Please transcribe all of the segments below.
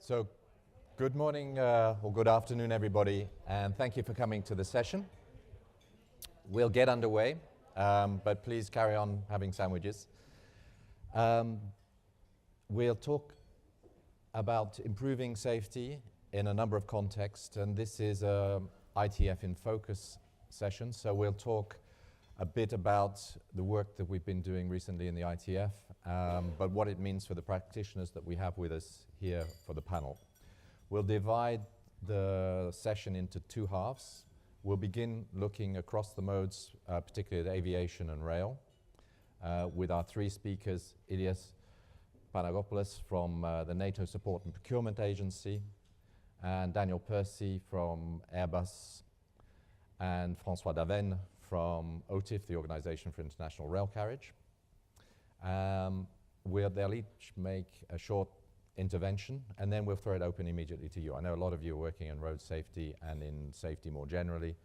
So, good morning or good afternoon, everybody, and thank you for coming to the session. We'll get underway, but please carry on having sandwiches. We'll talk about improving safety in a number of contexts, and this is a ITF in Focus session, so we'll talk a bit about the work that we've been doing recently in the ITF, but what it means for the practitioners that we have with us here for the panel. We'll divide the session into two halves. We'll begin looking across the modes, particularly at aviation and rail, with our three speakers, Ilias Panagopoulos from the NATO Support and Procurement Agency, and Daniel Percy from Airbus, and François Davenne from OTIF, the Organization for International Rail Carriage. They'll each make a short intervention, and then we'll throw it open immediately to you. I know a lot of you are working in road safety and in safety more generally,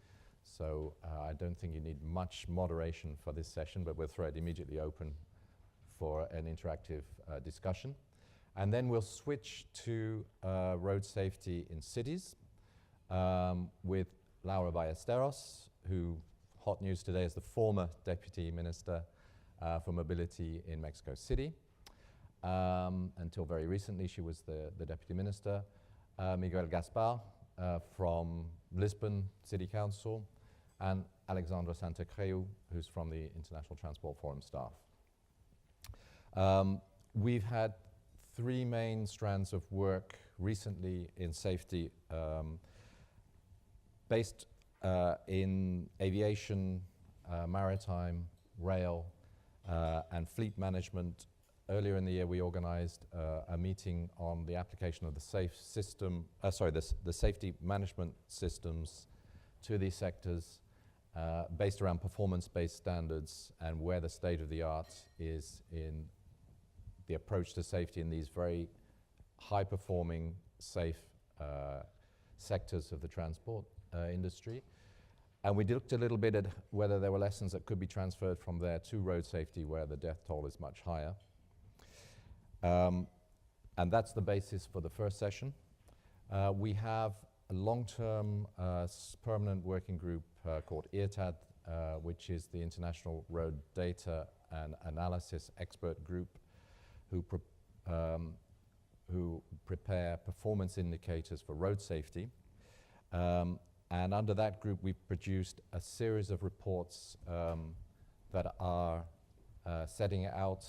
so I don't think you need much moderation for this session, but we'll throw it immediately open for an interactive discussion. And then we'll switch to road safety in cities with Laura Ballesteros, who, hot news today, is the former Deputy Minister for Mobility in Mexico City. Until very recently, she was the Deputy Minister. Miguel Gaspar from Lisbon City Council, and Alexandra Santacreu, who's from the International Transport Forum staff. We've had three main strands of work recently in safety based in aviation, maritime, rail, and fleet management. Earlier in the year, we organized a meeting on the application of the the safety management systems to these sectors based around performance-based standards and where the state of the art is in the approach to safety in these very high-performing, safe sectors of the transport industry. And we looked a little bit at whether there were lessons that could be transferred from there to road safety, where the death toll is much higher. And that's the basis for the first session. We have a long-term permanent working group called IRTAD, which is the International Road Data and Analysis Expert Group, who prepare performance indicators for road safety. And under that group, we've produced a series of reports that are setting out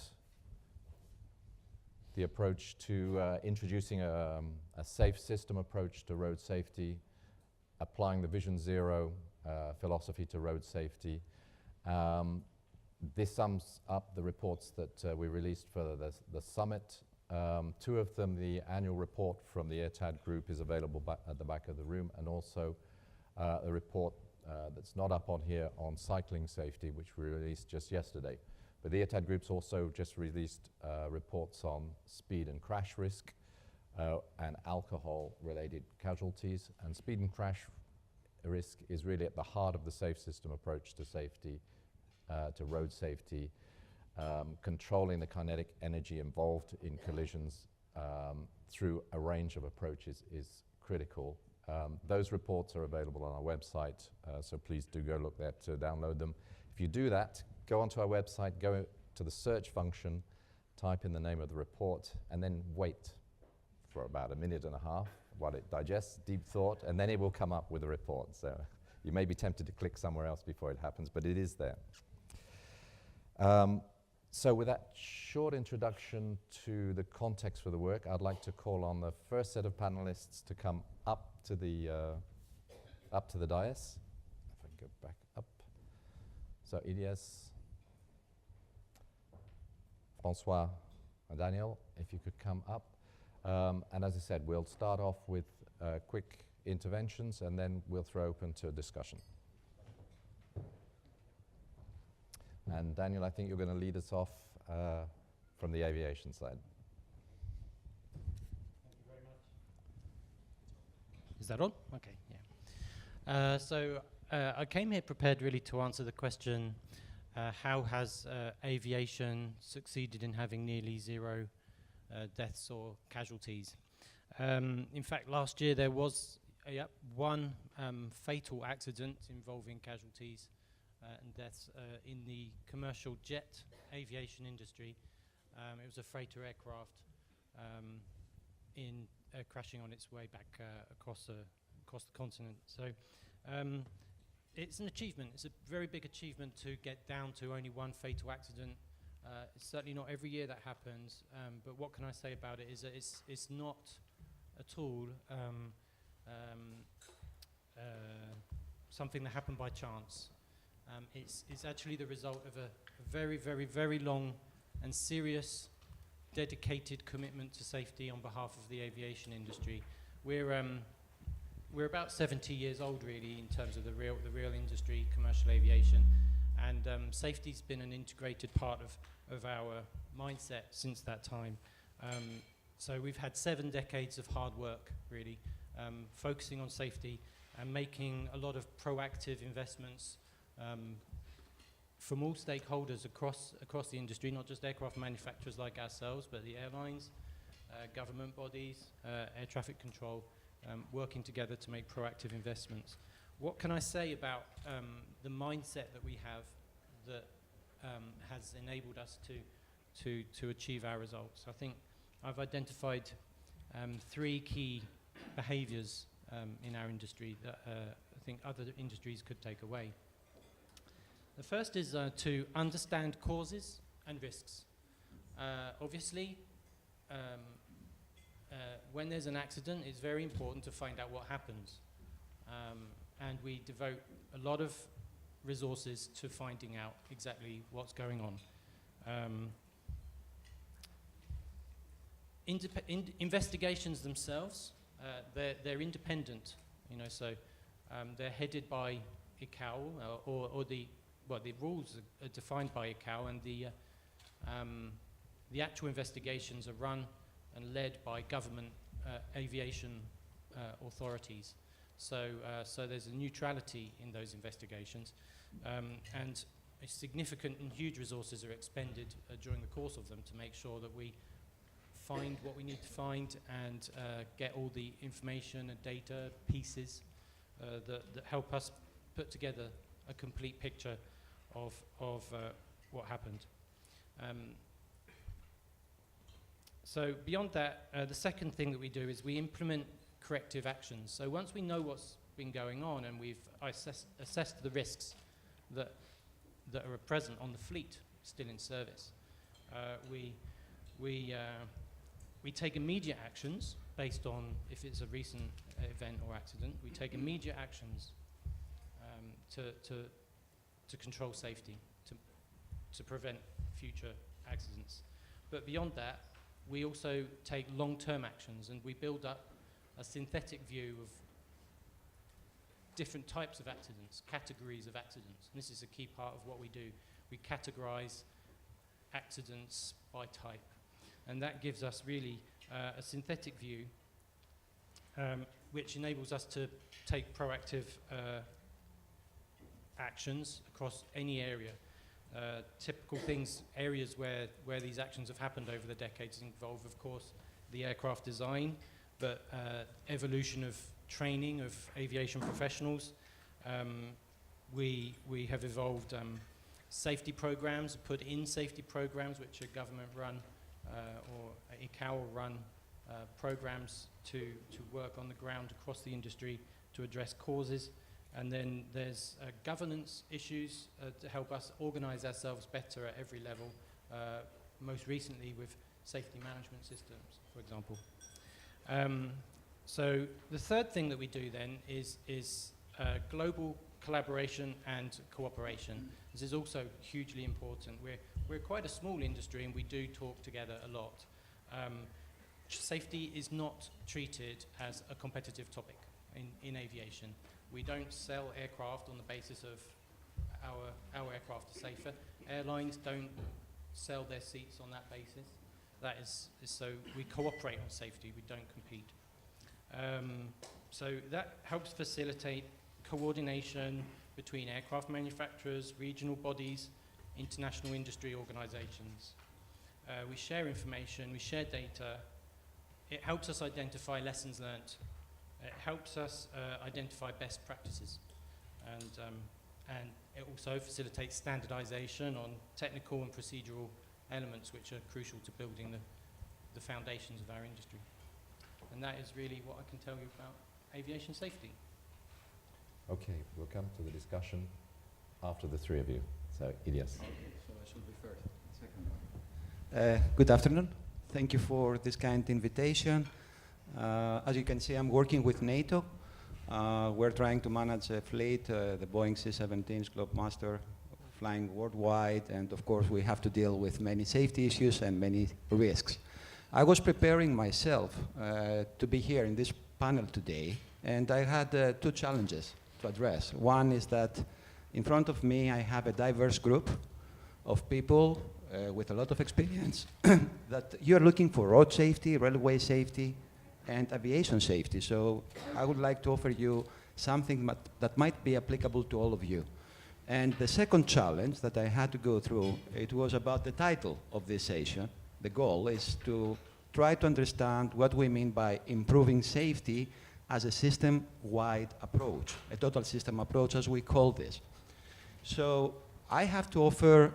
the approach to introducing a safe system approach to road safety, applying the Vision Zero philosophy to road safety. This sums up the reports that we released for the summit. Two of them, the annual report from the IRTAD group, is available at the back of the room, and also a report that's not up on here on cycling safety, which we released just yesterday. But the IRTAD group's also just released reports on speed and crash risk and alcohol-related casualties. And speed and crash risk is really at the heart of the safe system approach to safety, to road safety. Controlling the kinetic energy involved in collisions through a range of approaches is critical. Those reports are available on our website, so please do go look there to download them. If you do that, go onto our website, go to the search function, type in the name of the report, and then wait for about a minute and a half while it digests, deep thought, and then it will come up with a report. So you may be tempted to click somewhere else before it happens, but it is there. So with that short introduction to the context for the work, I'd like to call on the first set of panelists to come up to the dais. If I can go back up. So Ilias, François, and Daniel, if you could come up. And as I said, we'll start off with quick interventions, and then we'll throw open to discussion. And Daniel, I think you're going to lead us off from the aviation side. Thank you very much. Is that on? Okay, yeah. So I came here prepared really to answer the question, how has aviation succeeded in having nearly zero deaths or casualties? In fact, last year there was one fatal accident involving casualties and deaths in the commercial jet aviation industry. It was a freighter aircraft crashing on its way back across the continent. So it's an achievement. It's a very big achievement to get down to only one fatal accident. It's certainly not every year that happens, but what can I say about it is that it's not at all something that happened by chance. It's actually the result of a very, very, very long and serious, dedicated commitment to safety on behalf of the aviation industry. We're about 70 years old, really, in terms of the real industry, commercial aviation, and safety's been an integrated part of our mindset since that time. So we've had 7 decades of hard work, really, focusing on safety and making a lot of proactive investments from all stakeholders across the industry, not just aircraft manufacturers like ourselves, but the airlines, government bodies, air traffic control, working together to make proactive investments. What can I say about the mindset that we have that has enabled us to achieve our results? I think I've identified 3 key behaviours in our industry that I think other industries could take away. The first is to understand causes and risks. Obviously, when there's an accident, it's very important to find out what happens. And we devote a lot of resources to finding out exactly what's going on. Investigations themselves, they're independent, so they're headed by ICAO, or the rules are defined by ICAO, and the actual investigations are run and led by government aviation authorities. So there's a neutrality in those investigations, and significant and huge resources are expended during the course of them to make sure that we find what we need to find and get all the information and data pieces that help us put together a complete picture of what happened. So beyond that, the second thing that we do is we implement corrective actions. So once we know what's been going on and we've assessed the risks that are present on the fleet still in service, we take immediate actions based on if it's a recent event or accident. We take immediate actions to control safety, to prevent future accidents. But beyond that, we also take long-term actions, and we build up a synthetic view of different types of accidents, categories of accidents. And this is a key part of what we do. We categorize accidents by type, and that gives us really a synthetic view which enables us to take proactive actions across any area. Typical things, areas where these actions have happened over the decades involve, of course, the aircraft design, but evolution of training of aviation professionals. We have evolved safety programs, put in safety programs which are government run or ICAO run programs to work on the ground across the industry to address causes. And then there's governance issues to help us organize ourselves better at every level, most recently with safety management systems, for example. So the third thing that we do then is global collaboration and cooperation. This is also hugely important. We're quite a small industry, and we do talk together a lot. Safety is not treated as a competitive topic in aviation. We don't sell aircraft on the basis of our aircraft are safer. Airlines don't sell their seats on that basis. That is so we cooperate on safety, we don't compete. So that helps facilitate coordination between aircraft manufacturers, regional bodies, international industry organizations. We share information, we share data, it helps us identify lessons learnt. It helps us identify best practices. And it also facilitates standardization on technical and procedural elements which are crucial to building the foundations of our industry. And that is really what I can tell you about aviation safety. Okay, we'll come to the discussion after the three of you. So, Ilyas. Okay, so I should be first. Second one. Good afternoon. Thank you for this kind invitation. As you can see, I'm working with NATO. We're trying to manage a fleet, the Boeing C-17s, Globemaster, flying worldwide, and of course we have to deal with many safety issues and many risks. I was preparing myself to be here in this panel today, and I had two challenges to address. One is that in front of me I have a diverse group of people with a lot of experience that you're looking for road safety, railway safety, and aviation safety. So I would like to offer you something that might be applicable to all of you. And the second challenge that I had to go through, it was about the title of this session. The goal is to try to understand what we mean by improving safety as a system-wide approach, a total system approach as we call this. So I have to offer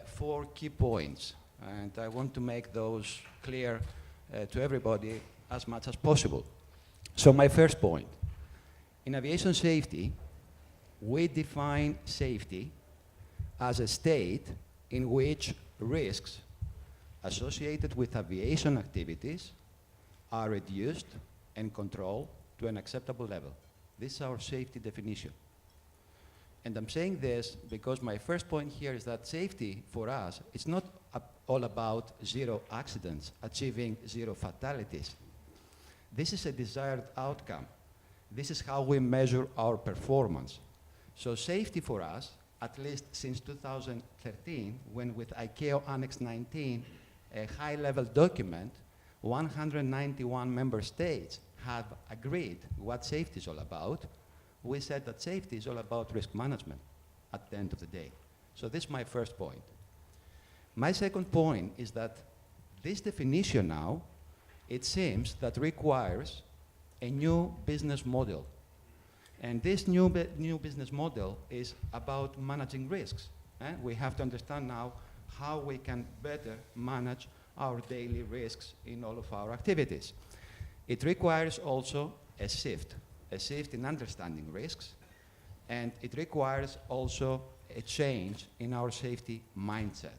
4 key points, and I want to make those clear to everybody as much as possible. So my first point, in aviation safety, we define safety as a state in which risks associated with aviation activities are reduced and controlled to an acceptable level. This is our safety definition. And I'm saying this because my first point here is that safety for us, it's not all about 0 accidents, achieving 0 fatalities. This is a desired outcome. This is how we measure our performance. So safety for us, at least since 2013, when with ICAO Annex 19, a high-level document, 191 member states have agreed what safety is all about. We said that safety is all about risk management at the end of the day. So this is my first point. My second point is that this definition now, it seems that requires a new business model. And this new business model is about managing risks. We have to understand now how we can better manage our daily risks in all of our activities. It requires also a shift in understanding risks, and it requires also a change in our safety mindset.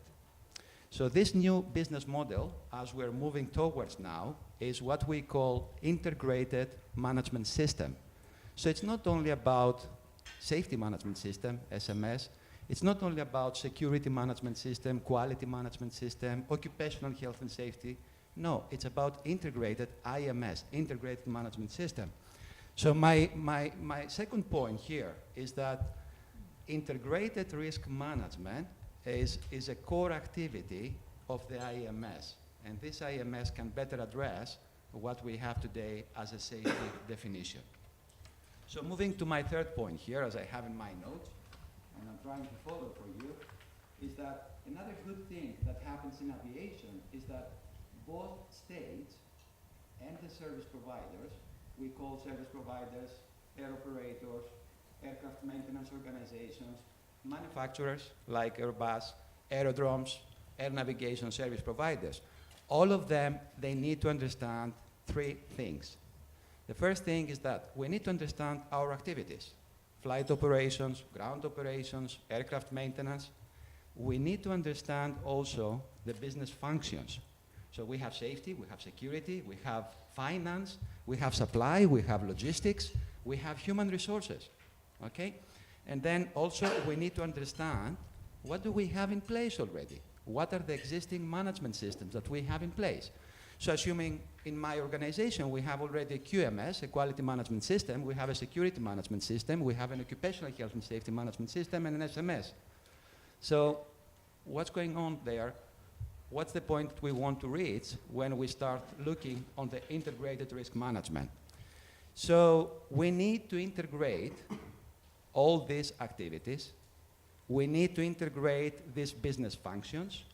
So this new business model, as we're moving towards now, is what we call integrated management system. So it's not only about safety management system, SMS, it's not only about security management system, quality management system, occupational health and safety. No, it's about integrated IMS, integrated management system. So my second point here is that integrated risk management is a core activity of the IMS. And this IMS can better address what we have today as a safety definition. So moving to my third point here, as I have in my notes, and I'm trying to follow for you, is that another good thing that happens in aviation is that both states and the service providers, we call service providers, air operators, aircraft maintenance organizations, manufacturers like Airbus, aerodromes, air navigation service providers. All of them, they need to understand 3 things. The first thing is that we need to understand our activities, flight operations, ground operations, aircraft maintenance. We need to understand also the business functions. So we have safety, we have security, we have finance, we have supply, we have logistics, we have human resources, okay? And then also we need to understand what do we have in place already? What are the existing management systems that we have in place? So assuming in my organization we have already a QMS, a quality management system, we have a security management system, we have an occupational health and safety management system, and an SMS. So what's going on there? What's the point we want to reach when we start looking on the integrated risk management? So we need to integrate all these activities. We need to integrate these business functions,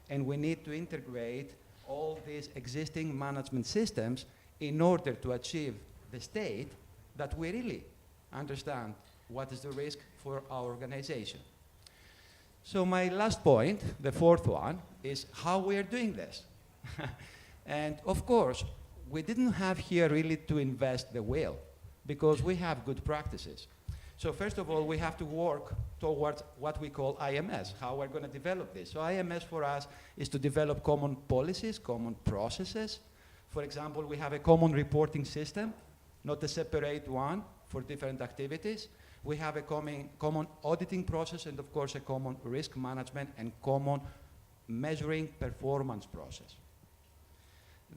and we need to integrate all these existing management systems in order to achieve the state that we really understand what is the risk for our organization. So my last point, the fourth one, is how we are doing this. And of course, we didn't have here really to invest the wheel, because we have good practices. So first of all, we have to work towards what we call IMS, how we're going to develop this. So IMS for us is to develop common policies, common processes. For example, we have a common reporting system, not a separate one for different activities. We have a common auditing process, and of course a common risk management and common measuring performance process.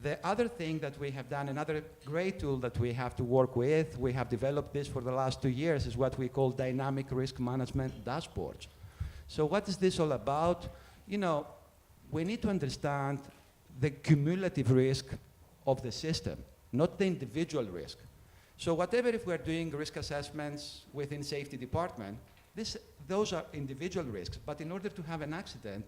The other thing that we have done, another great tool that we have to work with, we have developed this for the last 2 years, is what we call dynamic risk management dashboards. So what is this all about? You know, we need to understand the cumulative risk of the system, not the individual risk. So whatever, if we're doing risk assessments within safety department, those are individual risks. But in order to have an accident,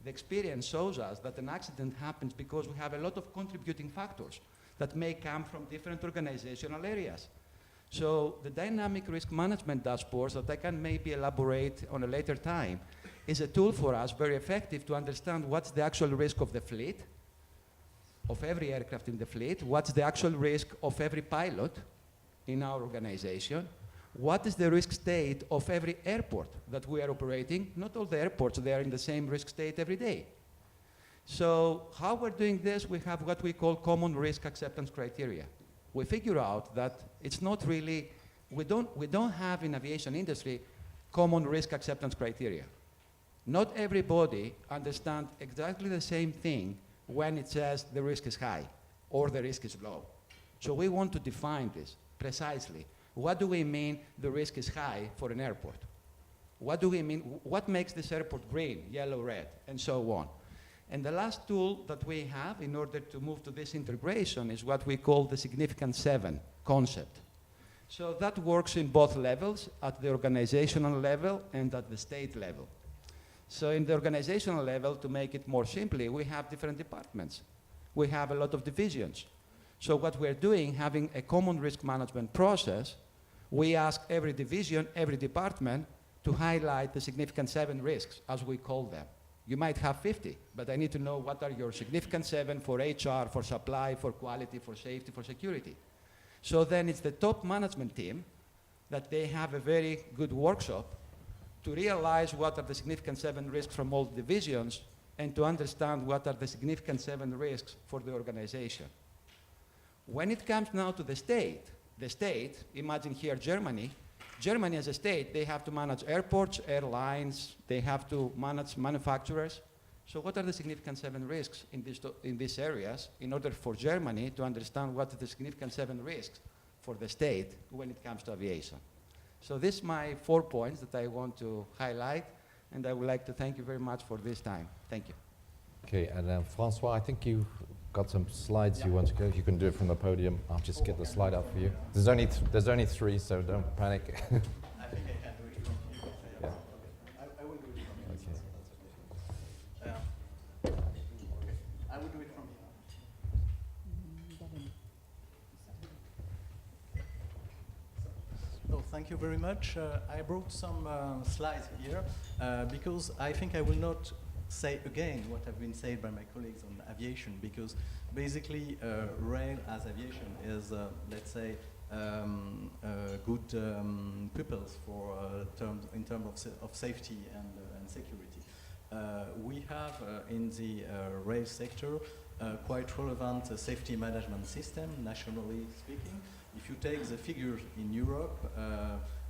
the experience shows us that an accident happens because we have a lot of contributing factors that may come from different organizational areas. So the dynamic risk management dashboards that I can maybe elaborate on a later time is a tool for us, very effective, to understand what's the actual risk of the fleet, of every aircraft in the fleet, what's the actual risk of every pilot in our organization, what is the risk state of every airport that we are operating. Not all the airports, they are in the same risk state every day. So how we're doing this, we have what we call common risk acceptance criteria. We figure out that it's not really, we don't have in aviation industry common risk acceptance criteria. Not everybody understands exactly the same thing when it says the risk is high or the risk is low. So we want to define this precisely. What do we mean the risk is high for an airport? What do we mean, what makes this airport green, yellow, red, and so on? And the last tool that we have in order to move to this integration is what we call the significant 7 concept. So that works in both levels, at the organizational level and at the state level. So in the organizational level, to make it more simply, we have different departments. We have a lot of divisions. So what we're doing, having a common risk management process, we ask every division, every department to highlight the significant 7 risks, as we call them. You might have 50, but I need to know what are your significant 7 for HR, for supply, for quality, for safety, for security. So then it's the top management team that they have a very good workshop to realize what are the significant 7 risks from all divisions and to understand what are the significant 7 risks for the organization. When it comes now to the state, imagine here Germany. Germany as a state, they have to manage airports, airlines, they have to manage manufacturers. So what are the significant 7 risks in these areas in order for Germany to understand what are the significant 7 risks for the state when it comes to aviation? So these are my 4 points that I want to highlight, and I would like to thank you very much for this time. Thank you. Okay, and Francois, I think you got some slides you want to go. You can do it from the podium. I'll just get the slide up for you. There's only 3, so don't panic. I think I can do it from here. Yeah. I will do it from here. Okay. So that's okay. I will do it from here. So thank you very much. I brought some slides here because I think I will not say again what have been said by my colleagues on aviation, because basically rail as aviation is, let's say, good pupils for in terms of safety and security. We have in the rail sector quite relevant safety management system, nationally speaking. If you take the figures in Europe,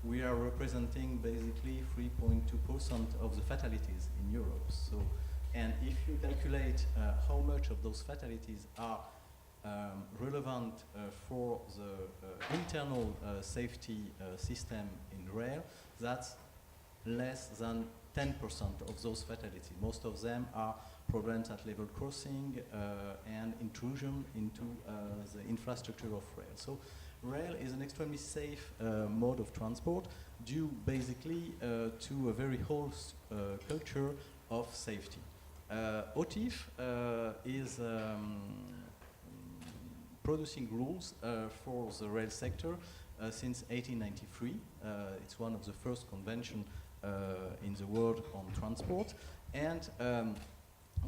we are representing basically 3.2% of the fatalities in Europe. So, and if you calculate how much of those fatalities are relevant for the internal safety system in rail, that's less than 10% of those fatalities. Most of them are problems at level crossing and intrusion into the infrastructure of rail. So rail is an extremely safe mode of transport due basically to a very whole culture of safety. OTIF is producing rules for the rail sector since 1893. It's one of the first conventions in the world on transport. And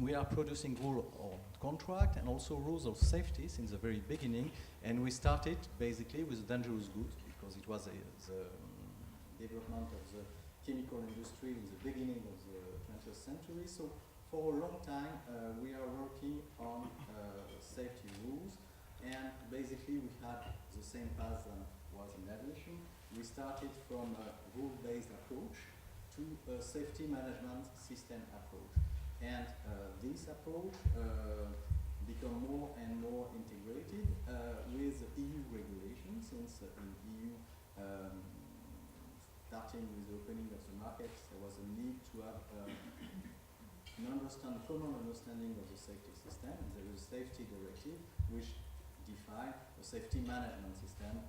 we are producing rules on contract and also rules of safety since the very beginning. And we started basically with dangerous goods because it was the development of the chemical industry in the beginning of the 20th century. So for a long time, we are working on safety rules. And basically, we had the same path that was in aviation. We started from a rule-based approach to a safety management system approach. And this approach become more and more integrated with EU regulations, since in EU, starting with the opening of the market, there was a need to have common understanding of the safety system. And there is a safety directive which define a safety management system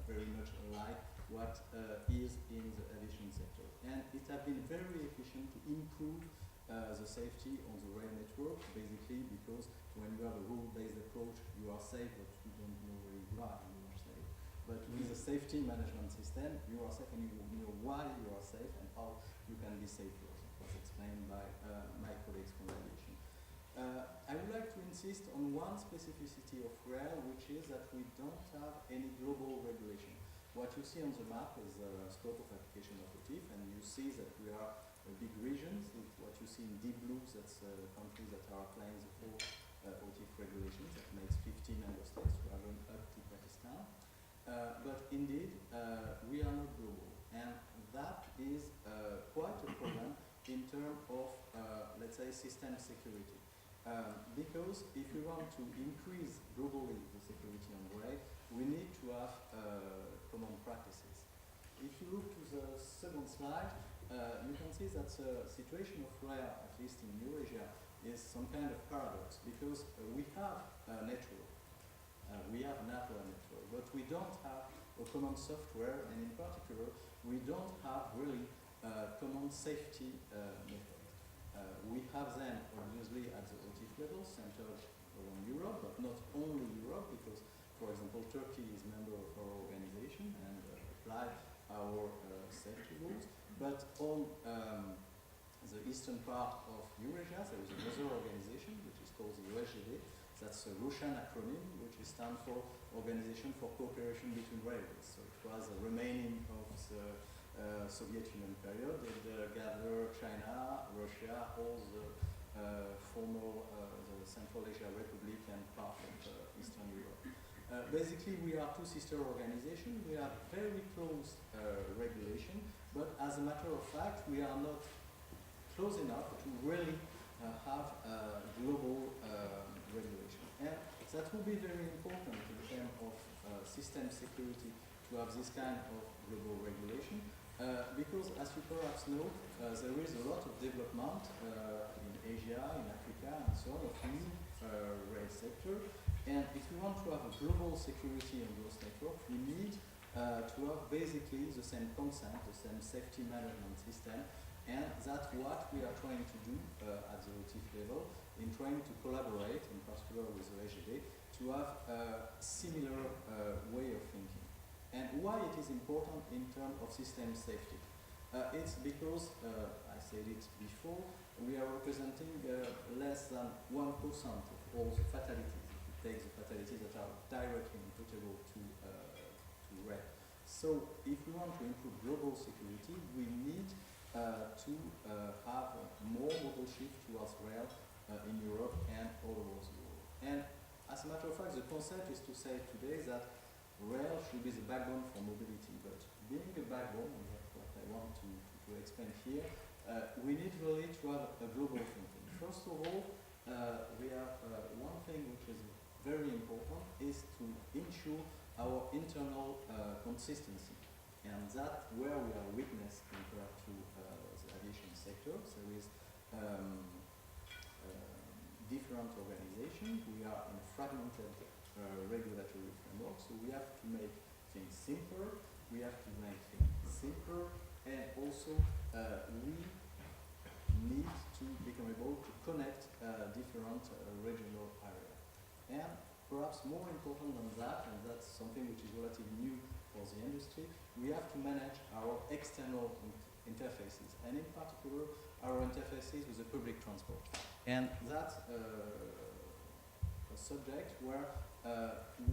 very much like what is in the aviation sector. And it has been very efficient to improve the safety on the rail network, basically because when you have a rule-based approach, you are safe, but you don't know where you are safe. But with a safety management system, you are safe and you know why you are safe and how you can be safer. It was explained by my colleagues from aviation. I would like to insist on one specificity of rail, which is that we don't have any global regulation. What you see on the map is the scope of application of OTIF, and you see that we are a big region. What you see in deep blue, that's countries that are applying the full OTIF regulations. That makes 15 member states, we are going up to Pakistan. But indeed, we are not global, and that is quite a problem in terms of, let's say, system security. Because if we want to increase globally the security on rail, we need to have common practices. If you look to the second slide, you can see that the situation of rail, at least in Eurasia, is some kind of paradox because we have a network. We have an airport network, but we don't have a common software, and in particular, we don't have really common safety method. We have them obviously at the OTIF level, centered around Europe, but not only Europe, because, for example, Turkey is a member of our organization and apply our safety rules. But on the eastern part of Eurasia, there is another organization which is called the USGD. That's a Russian acronym, which stands for Organization for Cooperation Between Railways. So it was a remaining of the Soviet Union period. It gathered China, Russia, all the former the Central Asia Republic and part of Eastern Europe. Basically, we are two sister organizations. We have very close regulation, but as a matter of fact, we are not close enough to really have global regulation. And that will be very important in terms of system security to have this kind of global regulation. Because, as you perhaps know, there is a lot of development in Asia, in Africa, and so on, of new rail sector. And if we want to have a global security on those networks, we need to have basically the same concept, the same safety management system, and that's what we are trying to do at the OTIF level, in trying to collaborate, in particular with the SGD, to have a similar way of thinking. And why it is important in terms of system safety? It's because, I said it before, we are representing less than 1% of all the fatalities. If you take the fatalities that are directly imputable to rail. So if we want to improve global security, we need to have more modal shift towards rail in Europe and all over the world. And as a matter of fact, the concept is to say today that rail should be the backbone for mobility, but being a backbone, and that's what I want to explain here, we need really to have a global thinking. First of all, we have one thing which is very important is to ensure our internal consistency, and that's where we are weakness compared to the aviation sector. There is different organizations. We are in a fragmented regulatory framework, so we have to make things simpler, we have to make things simpler, and also we need to become able to connect different regional areas. And perhaps more important than that, and that's something which is relatively new for the industry, we have to manage our external interfaces, and in particular our interfaces with the public transport. And that's a subject where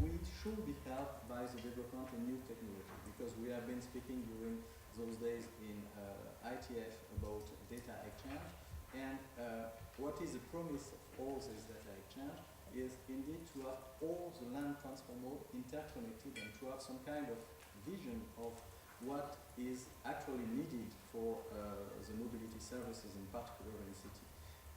we should be helped by the development of new technology, because we have been speaking during those days in ITF about data exchange, and what is the promise of all this data exchange is indeed to have all the land transport mode interconnected and to have some kind of vision of what is actually needed for the mobility services, in particular in the city.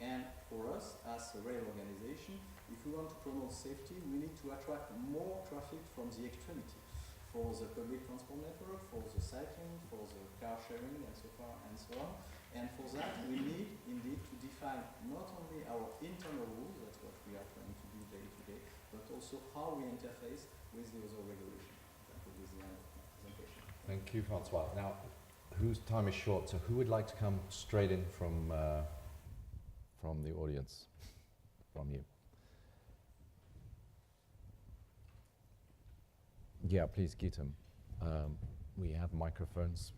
And for us, as a rail organization, if we want to promote safety, we need to attract more traffic from the extremity, for the public transport network, for the cycling, for the car sharing, and so far and so on. And for that, we need indeed to define not only our internal rules, that's what we are trying to do day to day, but also how we interface with the other regulations. That will be the end of my presentation. Thank you, Francois. Now, whose time is short, so who would like to come straight in from the audience, from you? Yeah, please, Gitam. We have microphones.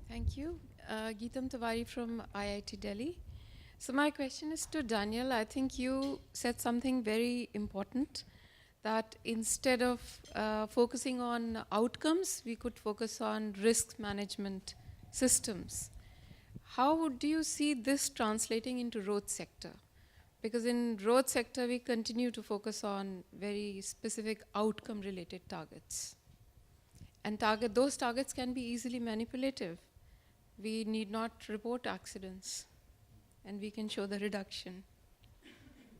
Thank you. Geetam Tiwari from IIT Delhi. So my question is to Daniel. I think you said something very important, that instead of focusing on outcomes, we could focus on risk management systems. How do you see this translating into road sector? Because in road sector, we continue to focus on very specific outcome-related targets. And those targets can be easily manipulative. We need not report accidents, and we can show the reduction.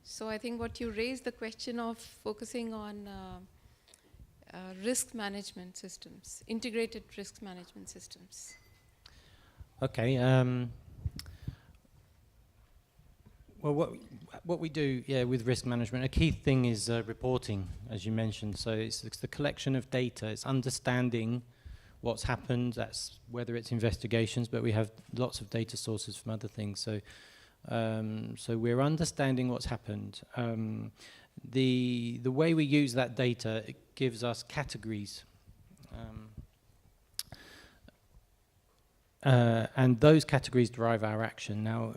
So I think what you raised, the question of focusing on risk management systems, integrated risk management systems. Okay. Well, what we do, with risk management, a key thing is reporting, as you mentioned. So it's the collection of data. It's understanding what's happened. That's whether it's investigations, but we have lots of data sources from other things. So, so we're understanding what's happened. The way we use that data, it gives us categories. And those categories drive our action. Now,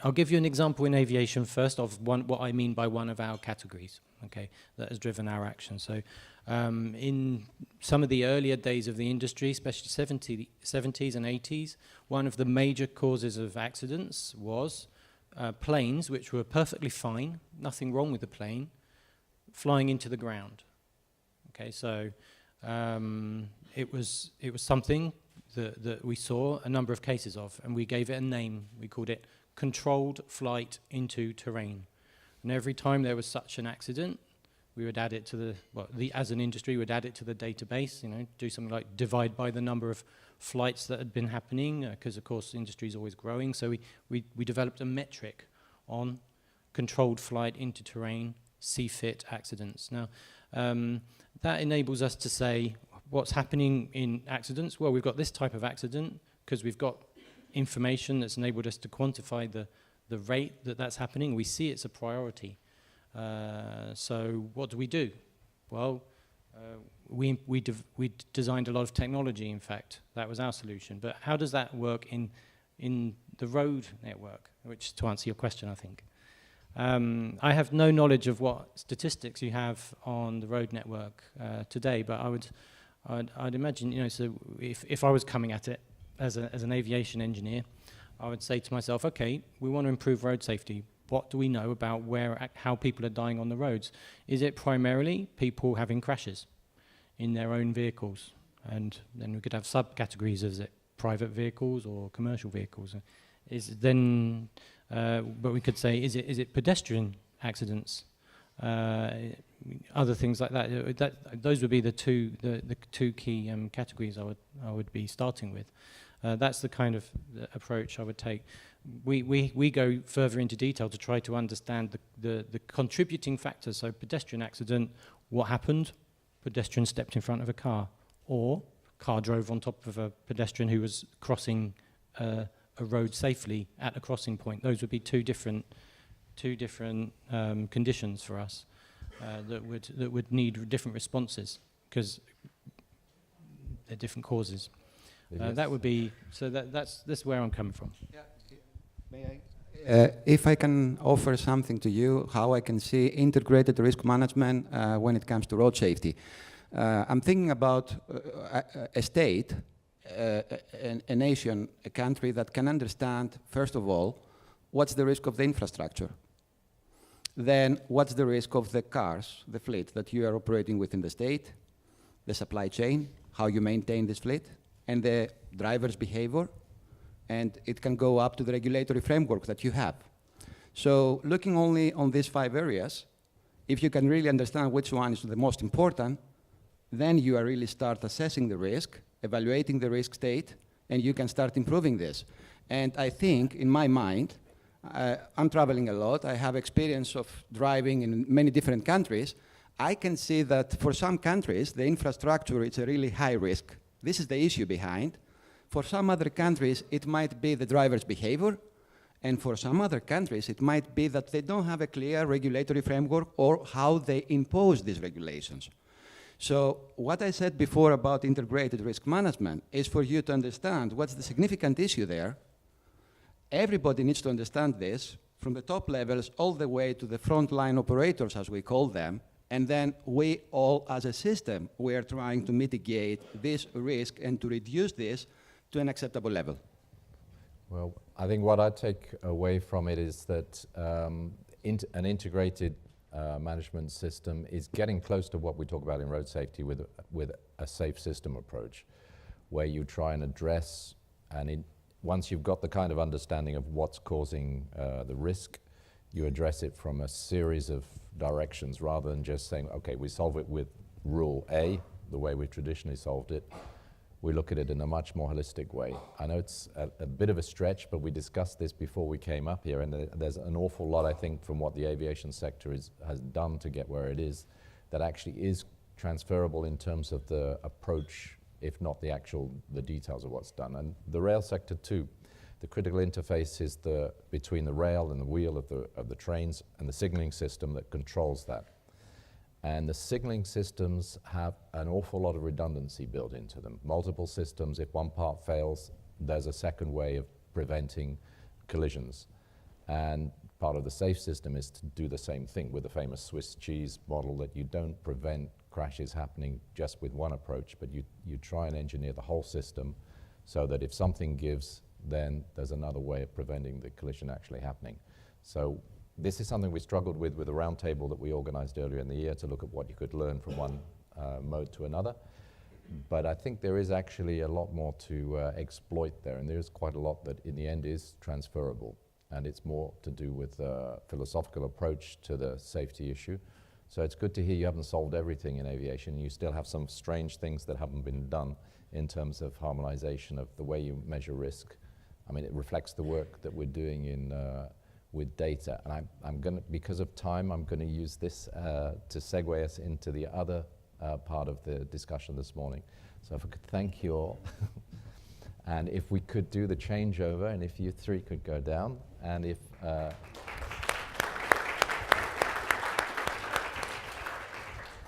I'll give you an example in aviation first of what I mean by one of our categories, okay, that has driven our action. So in some of the earlier days of the industry, especially 70s and 80s, one of the major causes of accidents was planes, which were perfectly fine, nothing wrong with the plane, flying into the ground. Okay, so it was something that we saw a number of cases of, and we gave it a name. We called it controlled flight into terrain. And every time there was such an accident, we would add it to as an industry, we'd add it to the database, do something like divide by the number of flights that had been happening, because of course the industry is always growing. So we developed a metric on controlled flight into terrain, CFIT accidents. Now, that enables us to say, what's happening in accidents? Well, we've got this type of accident because we've got information that's enabled us to quantify the rate that's happening. We see it's a priority. So what do? Well, we designed a lot of technology, in fact. That was our solution. But how does that work in the road network? Which, to answer your question, I think. I have no knowledge of what statistics you have on the road network today, but I'd imagine, so if I was coming at it as an aviation engineer, I would say to myself, okay, we want to improve road safety. What do we know about how people are dying on the roads? Is it primarily people having crashes in their own vehicles? And then we could have subcategories. Is it private vehicles or commercial vehicles? But we could say, is it pedestrian accidents? Other things like that. Those would be the two key categories I would be starting with. That's the kind of approach I would take. We go further into detail to try to understand the contributing factors. So pedestrian accident, what happened? Pedestrian stepped in front of a car. Or car drove on top of a pedestrian who was crossing a road safely at a crossing point. Those would be two different conditions for us that would need different responses because they're different causes. That would be that's where I'm coming from. Yeah. May I? If I can offer something to you, how I can see integrated risk management when it comes to road safety. I'm thinking about a state, a nation, a country that can understand, first of all, what's the risk of the infrastructure. Then what's the risk of the cars, the fleet that you are operating within the state, the supply chain, how you maintain this fleet, and the driver's behavior. And it can go up to the regulatory framework that you have. So looking only on these 5 areas, if you can really understand which one is the most important, then you are really start assessing the risk, evaluating the risk state, and you can start improving this. And I think, in my mind, I'm traveling a lot, I have experience of driving in many different countries, I can see that for some countries, the infrastructure is a really high risk. This is the issue behind. For some other countries, it might be the driver's behavior, and for some other countries, it might be that they don't have a clear regulatory framework or how they impose these regulations. So what I said before about integrated risk management is for you to understand what's the significant issue there. Everybody needs to understand this, from the top levels all the way to the frontline operators, as we call them, and then we all, as a system, we are trying to mitigate this risk and to reduce this to an acceptable level. Well, I think what I take away from it is that an integrated management system is getting close to what we talk about in road safety with a safe system approach, where you try and address, and once you've got the kind of understanding of what's causing the risk, you address it from a series of directions rather than just saying, okay, we solve it with rule A, the way we've traditionally solved it. We look at it in a much more holistic way. I know it's a bit of a stretch, but we discussed this before we came up here, and there's an awful lot, I think, from what the aviation sector has done to get where it is, that actually is transferable in terms of the approach, if not the details of what's done. And the rail sector too. The critical interface is between the rail and the wheel of the trains and the signaling system that controls that. And the signaling systems have an awful lot of redundancy built into them. Multiple systems, if one part fails, there's a second way of preventing collisions. And part of the safe system is to do the same thing with the famous Swiss cheese model, that you don't prevent crashes happening just with one approach, but you try and engineer the whole system so that if something gives, then there's another way of preventing the collision actually happening. So this is something we struggled with a roundtable that we organized earlier in the year to look at what you could learn from one mode to another. But I think there is actually a lot more to exploit there, and there's quite a lot that in the end is transferable. And it's more to do with a philosophical approach to the safety issue. So it's good to hear you haven't solved everything in aviation. You still have some strange things that haven't been done in terms of harmonization of the way you measure risk. I mean, it reflects the work that we're doing with data. And I'm going to, because of time, I'm going to use this to segue us into the other part of the discussion this morning. So if I could thank you all. And if we could do the changeover, and if you three could go down, and if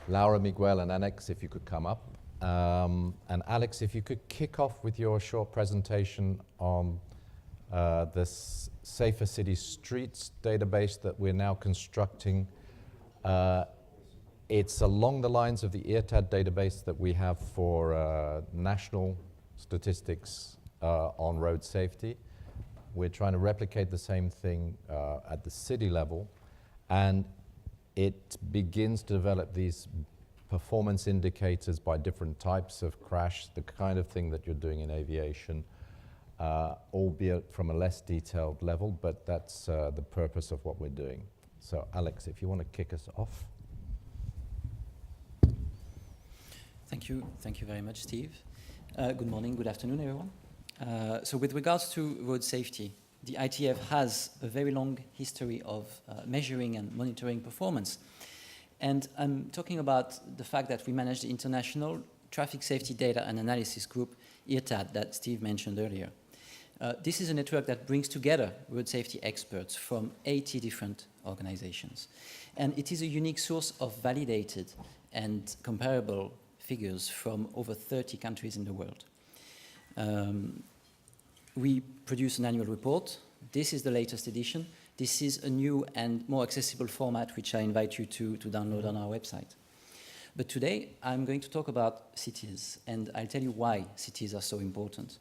Laura, Miguel, and Alex, if you could come up. And Alex, if you could kick off with your short presentation on this Safer City Streets database that we're now constructing. It's along the lines of the IRTAD database that we have for national statistics on road safety. We're trying to replicate the same thing at the city level, and it begins to develop these performance indicators by different types of crash, the kind of thing that you're doing in aviation, albeit from a less detailed level, but that's the purpose of what we're doing. So Alex, if you want to kick us off. Thank you very much, Steve. Good morning, good afternoon, everyone. So with regards to road safety, the ITF has a very long history of measuring and monitoring performance. And I'm talking about the fact that we manage the international Traffic Safety Data and Analysis Group, IRTAD, that Steve mentioned earlier. This is a network that brings together road safety experts from 80 different organizations. And it is a unique source of validated and comparable figures from over 30 countries in the world. We produce an annual report. This is the latest edition. This is a new and more accessible format, which I invite you to download on our website. But today, I'm going to talk about cities, and I'll tell you why cities are so important.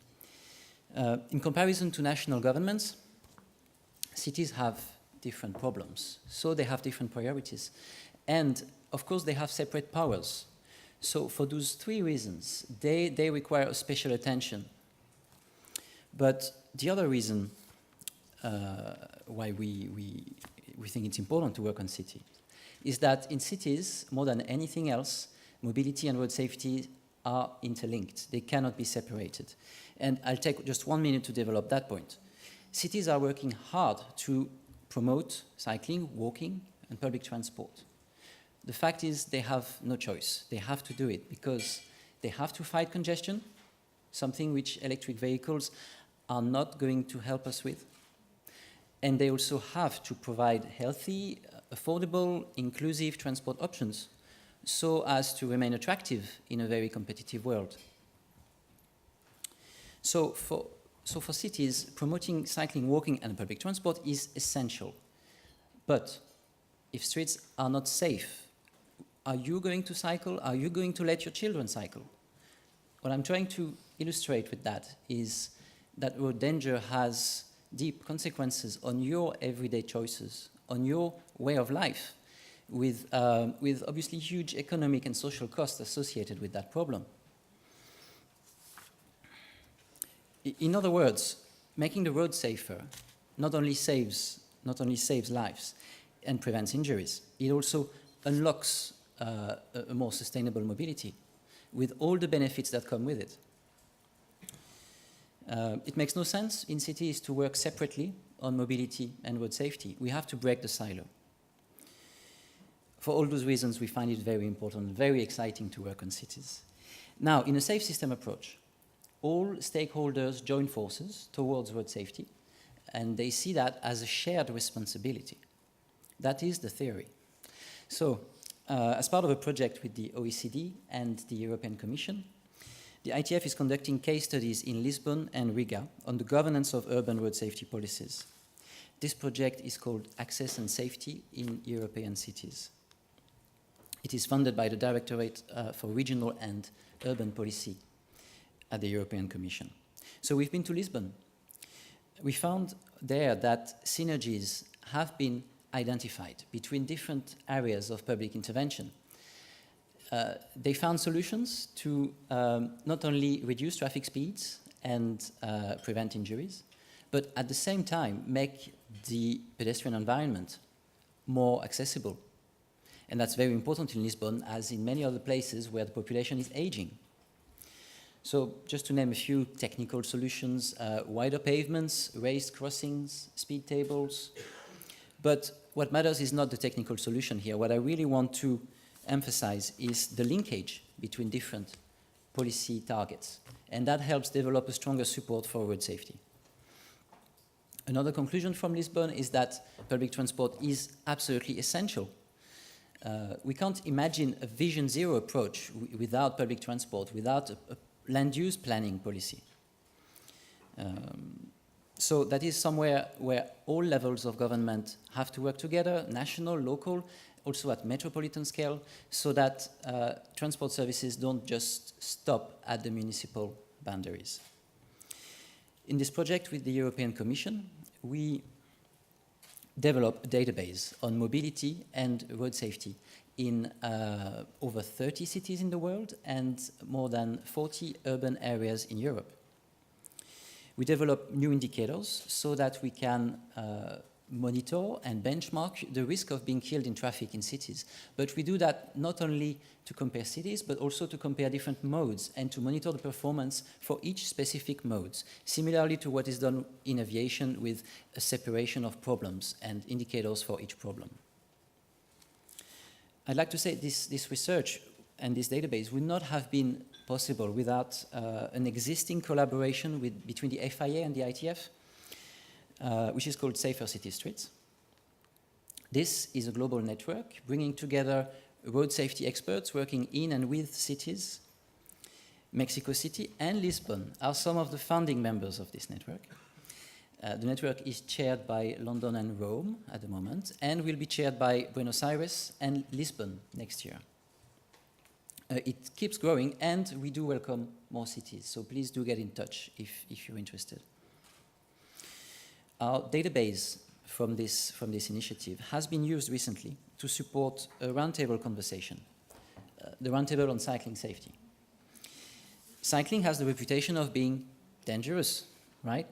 In comparison to national governments, cities have different problems, so they have different priorities. And, of course, they have separate powers. So for those three reasons, they require a special attention. But the other reason why we think it's important to work on cities is that in cities, more than anything else, mobility and road safety are interlinked. They cannot be separated. And I'll take just 1 minute to develop that point. Cities are working hard to promote cycling, walking, and public transport. The fact is they have no choice. They have to do it because they have to fight congestion, something which electric vehicles are not going to help us with. And they also have to provide healthy, affordable, inclusive transport options so as to remain attractive in a very competitive world. So for cities, promoting cycling, walking, and public transport is essential. But if streets are not safe, are you going to cycle? Are you going to let your children cycle? What I'm trying to illustrate with that is that road danger has deep consequences on your everyday choices, on your way of life, with obviously huge economic and social costs associated with that problem. In other words, making the road safer not only saves lives and prevents injuries, it also unlocks a more sustainable mobility with all the benefits that come with it. It makes no sense in cities to work separately on mobility and road safety. We have to break the silo. For all those reasons, we find it very important, very exciting to work on cities. Now, in a safe system approach, all stakeholders join forces towards road safety, and they see that as a shared responsibility. That is the theory. So, as part of a project with the OECD and the European Commission, the ITF is conducting case studies in Lisbon and Riga on the governance of urban road safety policies. This project is called Access and Safety in European Cities. It is funded by the Directorate for Regional and Urban Policy at the European Commission. So we've been to Lisbon. We found there that synergies have been identified between different areas of public intervention. They found solutions to not only reduce traffic speeds and prevent injuries, but at the same time make the pedestrian environment more accessible. And that's very important in Lisbon, as in many other places where the population is aging. So just to name a few technical solutions, wider pavements, raised crossings, speed tables. But what matters is not the technical solution here. What I really want to emphasize is the linkage between different policy targets. And that helps develop a stronger support for road safety. Another conclusion from Lisbon is that public transport is absolutely essential. We can't imagine a Vision Zero approach without public transport, without a land use planning policy. So that is somewhere where all levels of government have to work together, national, local, also at metropolitan scale, so that transport services don't just stop at the municipal boundaries. In this project with the European Commission, we developed a database on mobility and road safety in over 30 cities in the world and more than 40 urban areas in Europe. We develop new indicators so that we can monitor and benchmark the risk of being killed in traffic in cities. But we do that not only to compare cities, but also to compare different modes and to monitor the performance for each specific mode, similarly to what is done in aviation with a separation of problems and indicators for each problem. I'd like to say this research and this database would not have been possible without an existing collaboration between the FIA and the ITF, which is called Safer City Streets. This is a global network bringing together road safety experts working in and with cities. Mexico City and Lisbon are some of the founding members of this network. The network is chaired by London and Rome at the moment, and will be chaired by Buenos Aires and Lisbon next year. It keeps growing, and we do welcome more cities, so please do get in touch if you're interested. Our database from this initiative has been used recently to support a roundtable conversation, the roundtable on cycling safety. Cycling has the reputation of being dangerous, right?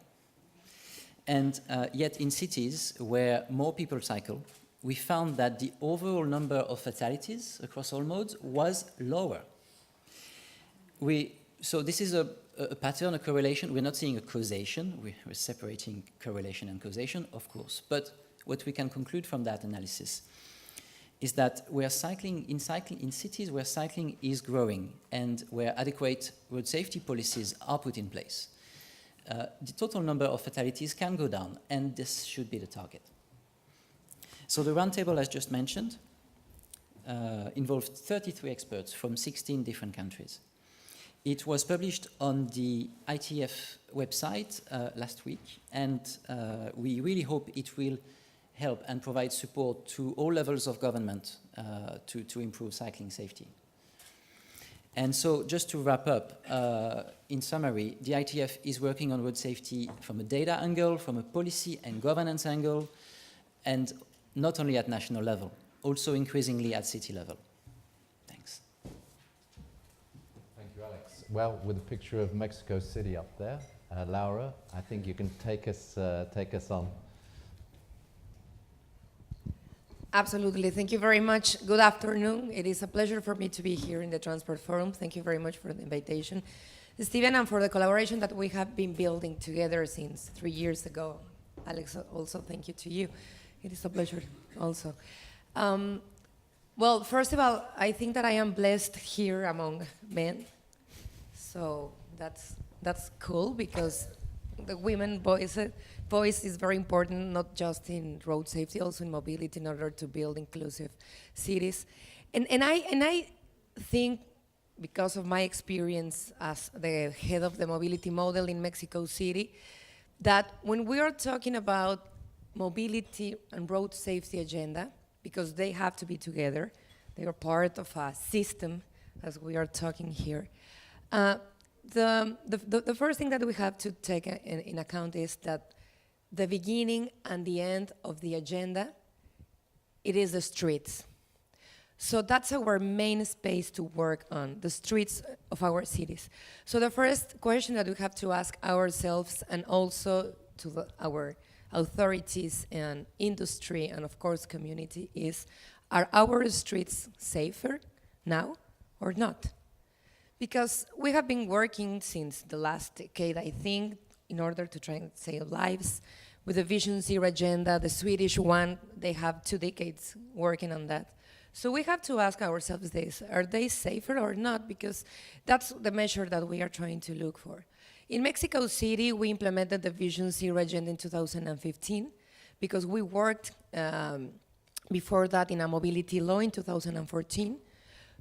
And yet in cities where more people cycle, we found that the overall number of fatalities across all modes was lower. So this is a pattern, a correlation. We're not seeing a causation. We're separating correlation and causation, of course. But what we can conclude from that analysis is that in cities where cycling is growing and where adequate road safety policies are put in place, the total number of fatalities can go down, and this should be the target. So the roundtable, as just mentioned, involved 33 experts from 16 different countries. It was published on the ITF website last week, and we really hope it will help and provide support to all levels of government to improve cycling safety. And so just to wrap up, in summary, the ITF is working on road safety from a data angle, from a policy and governance angle, and not only at national level, also increasingly at city level. Thanks. Thank you, Alex. Well, with a picture of Mexico City up there, Laura, I think you can take us on. Absolutely. Thank you very much. Good afternoon. It is a pleasure for me to be here in the Transport Forum. Thank you very much for the invitation, Stephen, and for the collaboration that we have been building together since 3 years ago. Alex, also thank you to you. It is a pleasure also. Well, first of all, I think that I am blessed here among men. So that's cool, because the women voice is very important, not just in road safety, also in mobility, in order to build inclusive cities. And I think, because of my experience as the head of the mobility model in Mexico City, that when we are talking about mobility and road safety agenda, because they have to be together, they are part of a system, as we are talking here. The first thing that we have to take in account is that the beginning and the end of the agenda, it is the streets. So that's our main space to work on, the streets of our cities. So the first question that we have to ask ourselves, and also to our authorities and industry and of course community, is, are our streets safer now or not? Because we have been working since the last decade, I think, in order to try and save lives with the Vision Zero agenda, the Swedish one, they have 2 decades working on that. So we have to ask ourselves this, are they safer or not? Because that's the measure that we are trying to look for. In Mexico City, we implemented the Vision Zero agenda in 2015, because we worked before that in a mobility law in 2014.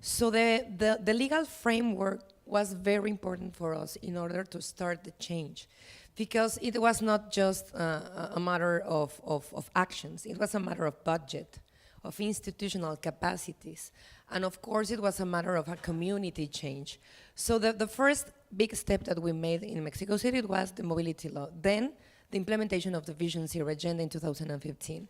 So the legal framework was very important for us in order to start the change, because it was not just a matter of actions, it was a matter of budget, of institutional capacities, and of course it was a matter of a community change. So the first big step that we made in Mexico City was the mobility law, then the implementation of the Vision Zero agenda in 2015.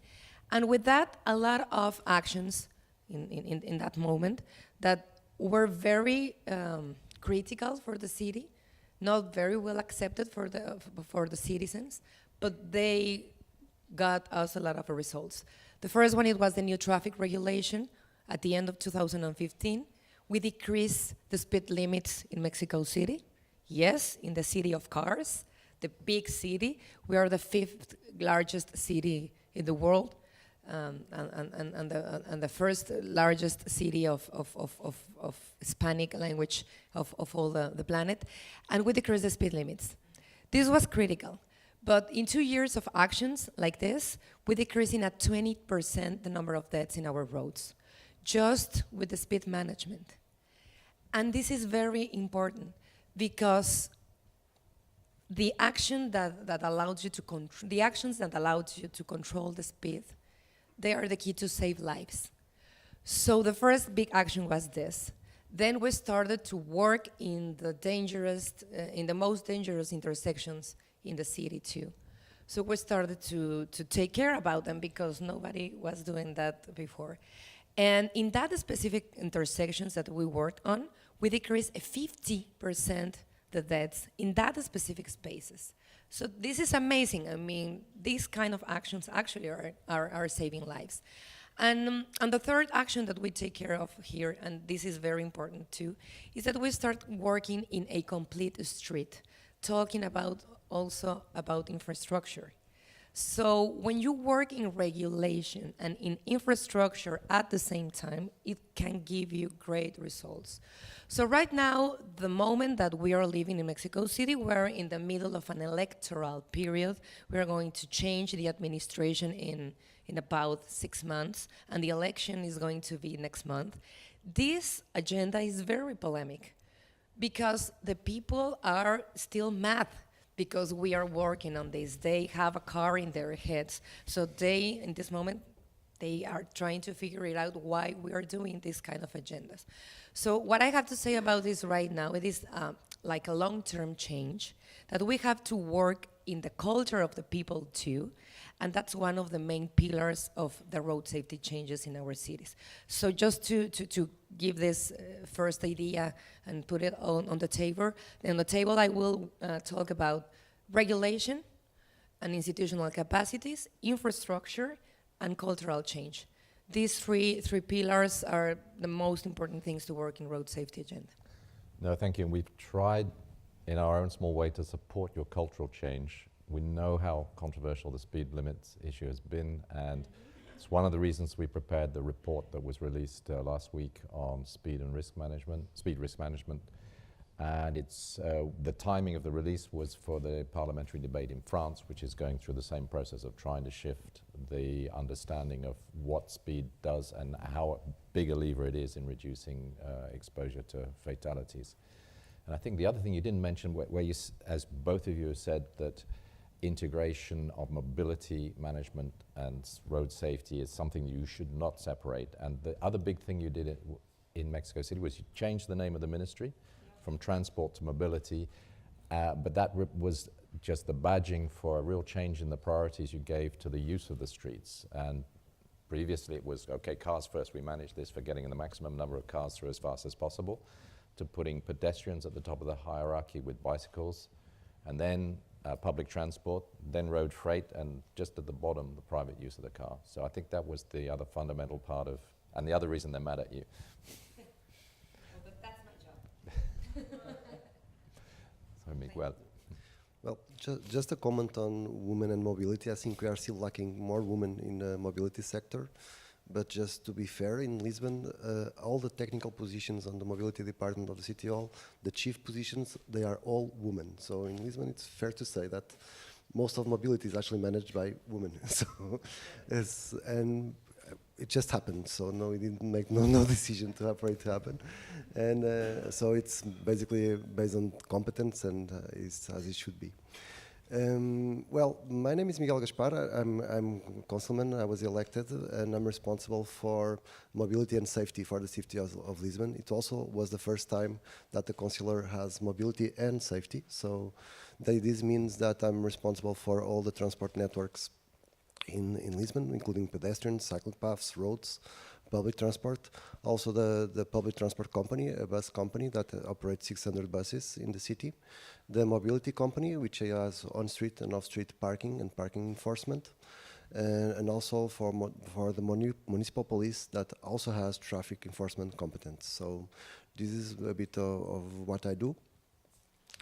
And with that, a lot of actions in that moment that were very critical for the city, not very well accepted for the citizens, but they got us a lot of results. The first one, it was the new traffic regulation. At the end of 2015, we decreased the speed limits in Mexico City. Yes, in the city of cars, the big city. We are the 5th largest city in the world. and the first largest city of Hispanic language of all the planet, and we decreased the speed limits. This was critical. But in 2 years of actions like this, we decreasing at 20% the number of deaths in our roads, just with the speed management. And this is very important because the action that allows you to the actions that allowed you to control the speed, they are the key to save lives. So the first big action was this. Then we started to work in the most dangerous intersections in the city too. So we started to take care about them because nobody was doing that before. And in that specific intersections that we worked on, we decreased 50% the deaths in that specific spaces. So this is amazing. I mean, these kind of actions actually are saving lives. And the third action that we take care of here, and this is very important too, is that we start working in a complete street, talking also about infrastructure. So when you work in regulation and in infrastructure at the same time, it can give you great results. So right now, the moment that we are living in Mexico City, we're in the middle of an electoral period. We are going to change the administration in about 6 months, and the election is going to be next month. This agenda is very polemic because the people are still mad because we are working on this. They have a car in their heads. So they, in this moment, they are trying to figure it out why we are doing this kind of agendas. So what I have to say about this right now, it is like a long-term change that we have to work in the culture of the people too, and that's one of the main pillars of the road safety changes in our cities. So just to give this first idea and put it on the table, I will talk about regulation and institutional capacities, infrastructure, and cultural change. These three pillars are the most important things to work in road safety agenda. No, thank you. And we've tried in our own small way to support your cultural change. We know how controversial the speed limits issue has been, and it's one of the reasons we prepared the report that was released last week on speed risk management. And it's the timing of the release was for the parliamentary debate in France, which is going through the same process of trying to shift the understanding of what speed does and how big a lever it is in reducing exposure to fatalities. And I think the other thing you didn't mention, where you, as both of you have said, that integration of mobility management and road safety is something you should not separate. And the other big thing you did in Mexico City was you changed the name of the ministry from transport to mobility, but that was just the badging for a real change in the priorities you gave to the use of the streets. And previously it was, okay, cars first, we manage this for getting the maximum number of cars through as fast as possible, to putting pedestrians at the top of the hierarchy with bicycles, and then public transport, then road freight, and just at the bottom, the private use of the car. So I think that was the other fundamental part of, and the other reason they're mad at you. But that's my job. So Miguel. Well, just a comment on women and mobility. I think we are still lacking more women in the mobility sector. But just to be fair, in Lisbon, all the technical positions on the mobility department of the City Hall, the chief positions, they are all women. So in Lisbon, it's fair to say that most of mobility is actually managed by women. So, and it just happened. So no, we didn't make no decision for it to happen. And so it's basically based on competence and is as it should be. Well, my name is Miguel Gaspar. I'm councilman. I was elected, and I'm responsible for mobility and safety for the city of Lisbon. It also was the first time that the councillor has mobility and safety. So this means that I'm responsible for all the transport networks in Lisbon, including pedestrians, cycling paths, roads, public transport. Also the public transport company, a bus company that operates 600 buses in the city. The mobility company, which has on-street and off-street parking and parking enforcement. And also for the municipal police that also has traffic enforcement competence. So this is a bit of what I do.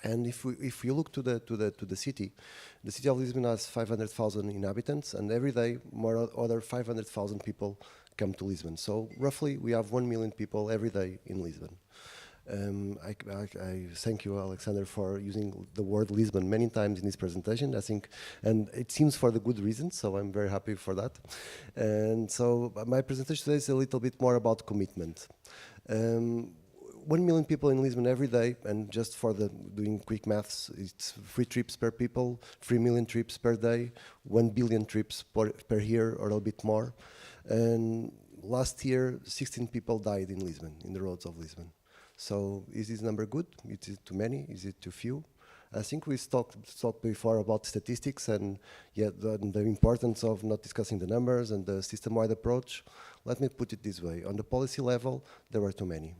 And if you look to the city of Lisbon has 500,000 inhabitants, and every day more other 500,000 people come to Lisbon. So roughly we have 1 million people every day in Lisbon. I thank you, Alexander, for using the word Lisbon many times in this presentation, I think, and it seems for the good reasons, so I'm very happy for that. And so my presentation today is a little bit more about commitment. 1 million people in Lisbon every day, and just for doing quick maths, it's 3 trips per people, 3 million trips per day, 1 billion trips per year, or a bit more. And last year, 16 people died in Lisbon, in the roads of Lisbon. So is this number good? Is it too many? Is it too few? I think we talked before about statistics and the importance of not discussing the numbers and the system-wide approach. Let me put it this way. On the policy level, there were too many.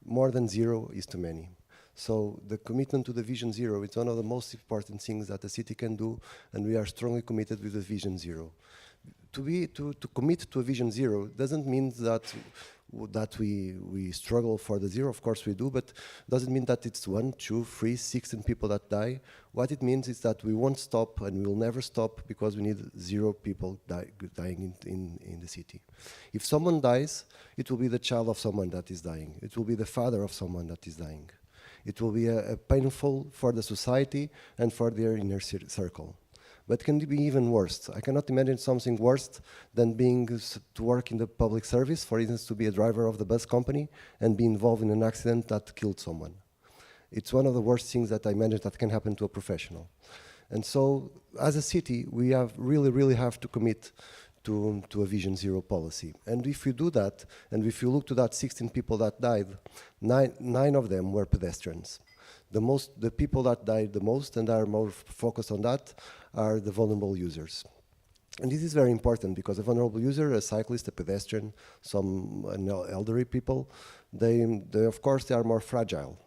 More than 0 is too many. So the commitment to the Vision Zero is one of the most important things that the city can do, and we are strongly committed with the Vision Zero. To commit to a Vision Zero doesn't mean that we struggle for the 0, of course we do, but doesn't mean that it's 1, 2, 3, 16 people that die. What it means is that we won't stop and we will never stop because we need 0 people dying in the city. If someone dies, it will be the child of someone that is dying. It will be the father of someone that is dying. It will be painful for the society and for their inner circle. But can be even worse. I cannot imagine something worse than to work in the public service, for instance, to be a driver of the bus company and be involved in an accident that killed someone. It's one of the worst things that I imagine that can happen to a professional. And so, as a city, we really have to commit to a Vision Zero policy. And if you do that, and if you look to that 16 people that died, nine of them were pedestrians. The people that died the most and are more focused on that are the vulnerable users. And this is very important because a vulnerable user, a cyclist, a pedestrian, some elderly people, they of course they are more fragile.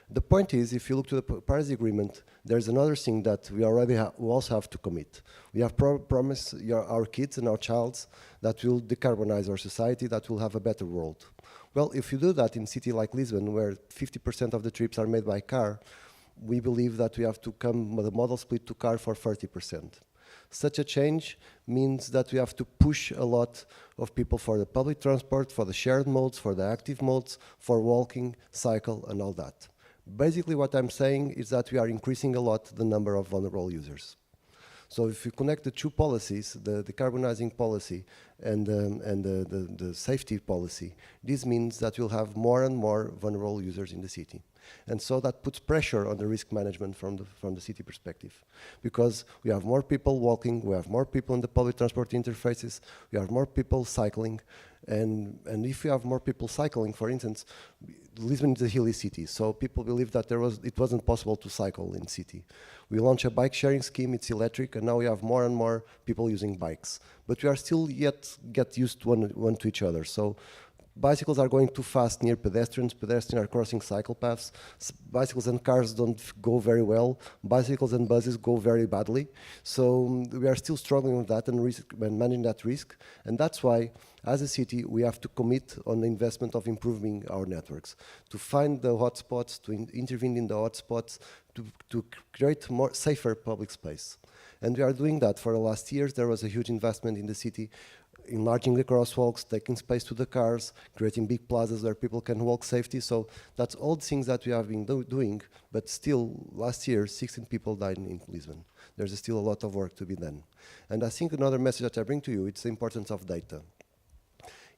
The point is, if you look to the Paris Agreement, there's another thing that we also have to commit. We have promised our kids and our childs that we'll decarbonize our society, that we'll have a better world. Well, if you do that in a city like Lisbon, where 50% of the trips are made by car, we believe that we have to come with a model split to car for 30%. Such a change means that we have to push a lot of people for the public transport, for the shared modes, for the active modes, for walking, cycle, and all that. Basically, what I'm saying is that we are increasing a lot the number of vulnerable users. So if you connect the two policies, the decarbonizing policy and the safety policy, this means that we'll have more and more vulnerable users in the city. And so that puts pressure on the risk management from the city perspective. Because we have more people walking, we have more people in the public transport interfaces, we have more people cycling, and if you have more people cycling, for instance, Lisbon is a hilly city, so people believe that it wasn't possible to cycle in city. We launched a bike sharing scheme, it's electric, and now we have more and more people using bikes. But we are still yet get used one to each other. So bicycles are going too fast near pedestrians, pedestrians are crossing cycle paths, bicycles and cars don't go very well, bicycles and buses go very badly. So we are still struggling with that and managing that risk, and that's why, as a city, we have to commit on the investment of improving our networks, to find the hotspots, to intervene in the hotspots, to create more safer public space. And we are doing that. For the last years, there was a huge investment in the city, enlarging the crosswalks, taking space to the cars, creating big plazas where people can walk safely. So that's all the things that we have been doing, but still, last year, 16 people died in Lisbon. There's still a lot of work to be done. And I think another message that I bring to you, it's the importance of data.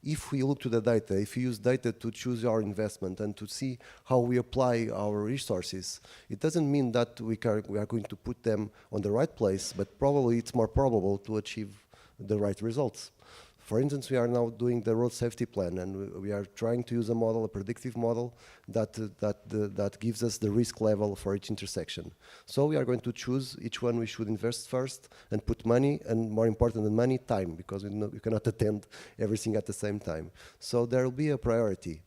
If we look to the data, if we use data to choose our investment and to see how we apply our resources, it doesn't mean that we are going to put them on the right place, but probably it's more probable to achieve the right results. For instance, we are now doing the road safety plan, and we are trying to use a model, a predictive model, that gives us the risk level for each intersection. So we are going to choose each one we should invest first and put money, and more important than money, time, because we cannot attend everything at the same time. So there will be a priority.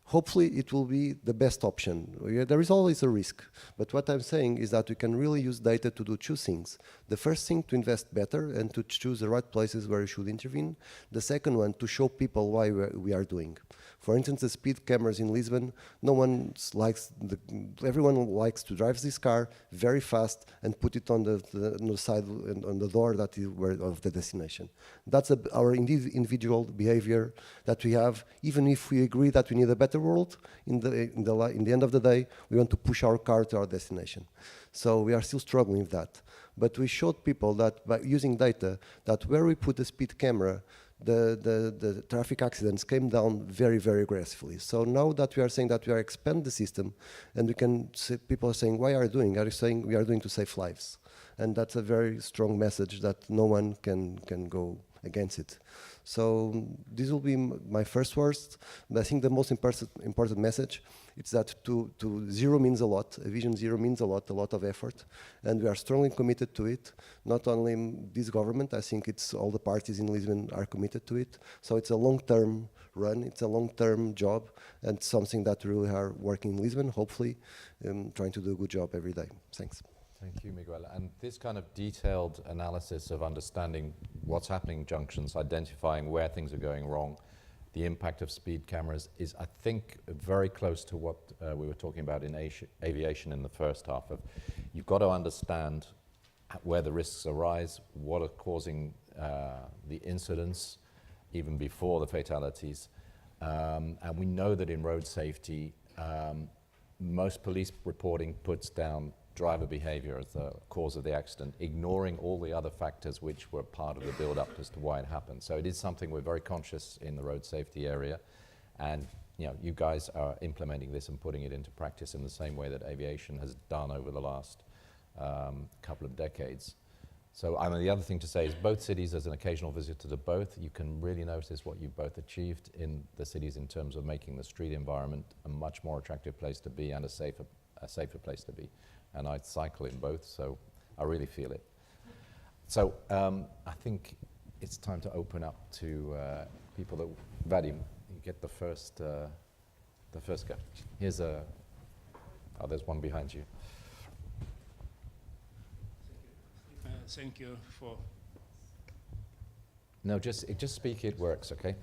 Hopefully it will be the best option. There is always a risk, but what I'm saying is that we can really use data to do two things. The first thing, to invest better and to choose the right places where we should intervene. The second one, to show people why we are doing. For instance, the speed cameras in Lisbon, everyone likes to drive this car very fast and put it on the side and on the door that is of the destination. That's our individual behavior that we have. Even if we agree that we need a better world, in the end of the day, we want to push our car to our destination. So we are still struggling with that. But we showed people that by using data, that where we put the speed camera, the traffic accidents came down very, very aggressively. So now that we are saying that we are expand the system, and we can see people are saying, why are you doing? Are you saying we are doing to save lives? And that's a very strong message that no one can go against it. So this will be my first words. But I think the most important message is that to zero means a lot. A vision zero means a lot of effort, and we are strongly committed to it. Not only this government, I think it's all the parties in Lisbon are committed to it. So it's a long-term run, it's a long-term job, and something that we really are working in Lisbon, hopefully, trying to do a good job every day. Thanks. Thank you, Miguel. And this kind of detailed analysis of understanding what's happening in junctions, identifying where things are going wrong, the impact of speed cameras is, I think, very close to what we were talking about in aviation in the first half. You've got to understand where the risks arise, what are causing the incidents, even before the fatalities. And we know that in road safety, most police reporting puts down driver behavior as the cause of the accident, ignoring all the other factors which were part of the build-up as to why it happened. So it is something we're very conscious in the road safety area, and you guys are implementing this and putting it into practice in the same way that aviation has done over the last couple of decades. So the other thing to say is both cities, as an occasional visitor to both, you can really notice what you've both achieved in the cities in terms of making the street environment a much more attractive place to be and a safer place to be. And I cycle in both, so I really feel it. So I think it's time to open up to people that, Vadim, you get the first go. Here's there's one behind you. Thank you for. No, just speak, it works, okay?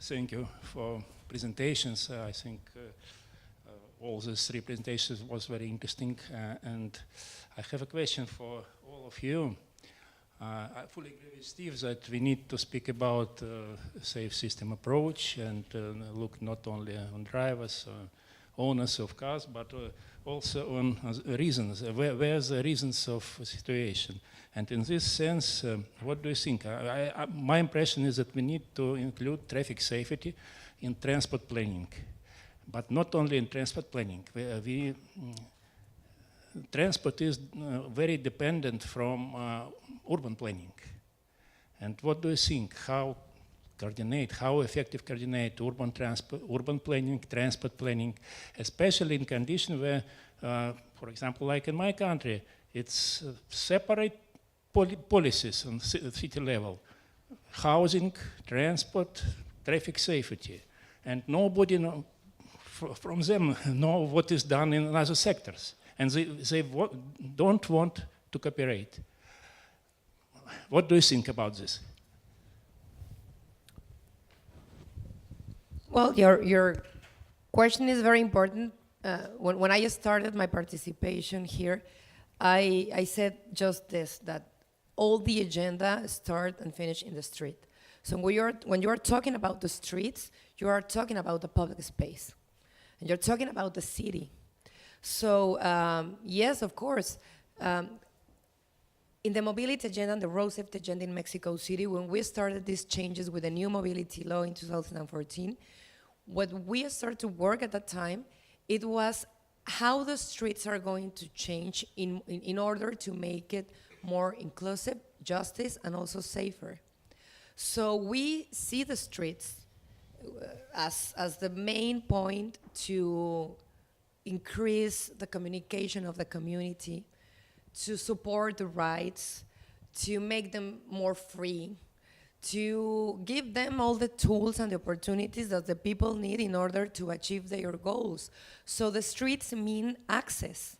Thank you for presentations. I think all these three presentations was very interesting, and I have a question for all of you. I fully agree with Steve that we need to speak about safe system approach and look not only on drivers, owners of cars, but also on reasons, where the reasons of the situation. And in this sense, what do you think? My impression is that we need to include traffic safety in transport planning. But not only in transport planning. Transport is very dependent from urban planning. And what do you think? How effective coordinate urban planning, transport planning, especially in conditions where, for example, like in my country, it's separate policies on city level. Housing, transport, traffic safety. And nobody from them know what is done in other sectors, and they don't want to cooperate. What do you think about this? Well, your question is very important. When I started my participation here, I said just this, that all the agenda start and finish in the street. So when you are talking about the streets, you are talking about the public space. And you're talking about the city. So yes, of course, in the mobility agenda and the road safety agenda in Mexico City, when we started these changes with the new mobility law in 2014, what we started to work at that time, it was how the streets are going to change in order to make it more inclusive, justice, and also safer. So we see the streets as the main point to increase the communication of the community, to support the rights, to make them more free, to give them all the tools and the opportunities that the people need in order to achieve their goals. So the streets mean access.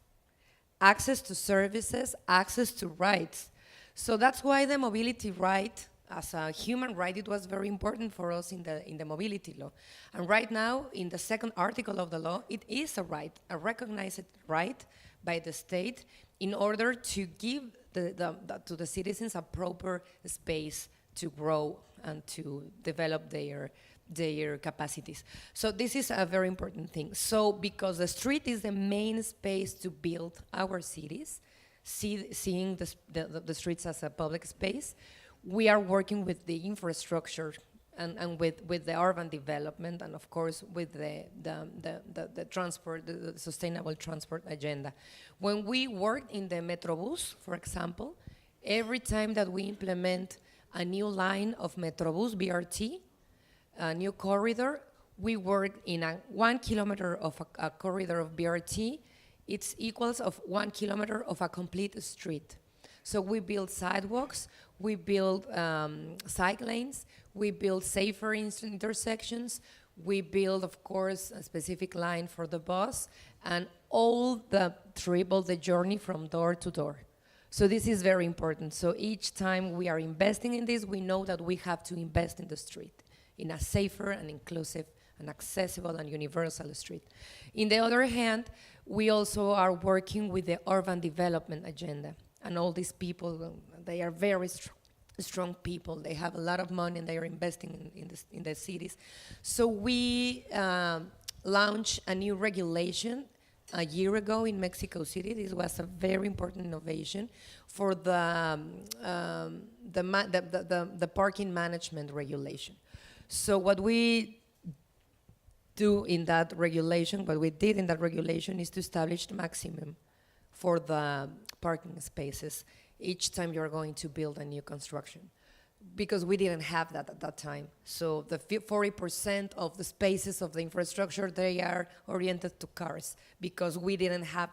Access to services, access to rights. So that's why the mobility right, as a human right, it was very important for us in the mobility law. And right now, in the second article of the law, it is a right, a recognized right by the state in order to give to the citizens a proper space to grow and to develop their capacities. So this is a very important thing. So because the street is the main space to build our cities, seeing the streets as a public space, we are working with the infrastructure and with the urban development, and of course with the transport, the sustainable transport agenda. When we work in the Metrobus, for example, every time that we implement a new line of Metrobus BRT, a new corridor, we work in a 1 kilometer of a corridor of BRT. It's equals of 1 kilometer of a complete street. So we build sidewalks, we build cycle lanes, we build safer intersections, we build, of course, a specific line for the bus, and all the the journey from door to door. So this is very important. So each time we are investing in this, we know that we have to invest in the street, in a safer and inclusive and accessible and universal street. In the other hand, we also are working with the urban development agenda. And all these people, they are very strong people. They have a lot of money and they are investing in the cities. So we launched a new regulation a year ago in Mexico City. This was a very important innovation for the parking management regulation. So what we did in that regulation is to establish the maximum for the parking spaces each time you're going to build a new construction, because we didn't have that at that time. So the 40% of the spaces of the infrastructure, they are oriented to cars, because we didn't have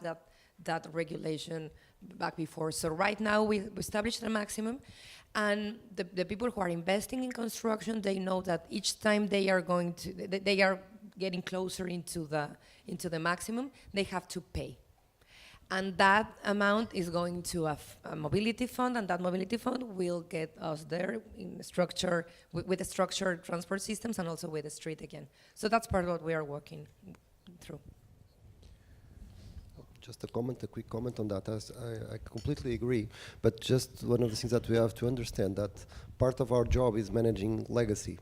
that regulation back before. So right now we established the maximum, and the people who are investing in construction, they know that each time they are getting closer into the maximum, they have to pay. And that amount is going to a mobility fund, and that mobility fund will get us there in structure, with the structured transport systems and also with the street again. So that's part of what we are working through. Just a quick comment on that. I completely agree, but just one of the things that we have to understand, that part of our job is managing legacy.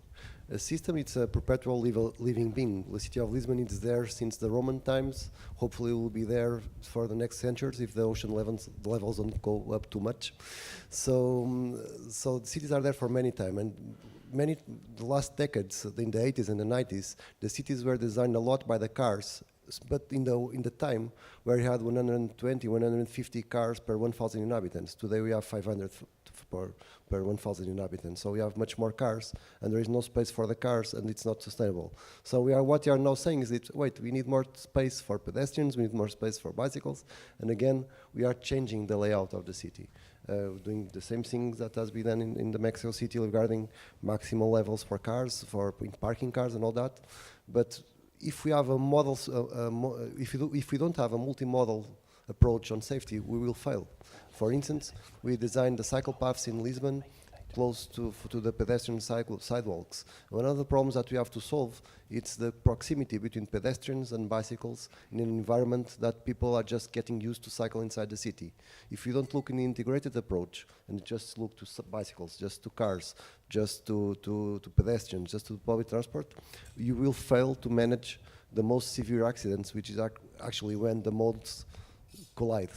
A system, it's a perpetual living being. The city of Lisbon is there since the Roman times. Hopefully it will be there for the next centuries if the ocean levels don't go up too much. So the cities are there for many time, and the last decades, in the 80s and the 90s, the cities were designed a lot by the cars. But in the time where we had 120, 150 cars per 1,000 inhabitants, today we have 500 per 1,000 inhabitants. So we have much more cars, and there is no space for the cars, and it's not sustainable. So what you are now saying is that, wait, we need more space for pedestrians, we need more space for bicycles, and again, we are changing the layout of the city. Doing the same things that has been done in the Mexico City regarding maximal levels for cars, for parking cars and all that. But if we have a model, if we don't have a multimodal approach on safety, we will fail. For instance, we designed the cycle paths in Lisbon close to the pedestrian sidewalks. One of the problems that we have to solve is the proximity between pedestrians and bicycles in an environment that people are just getting used to cycle inside the city. If you don't look in the integrated approach and just look to bicycles, just to cars, just to pedestrians, just to public transport, you will fail to manage the most severe accidents, which is actually when the modes collide.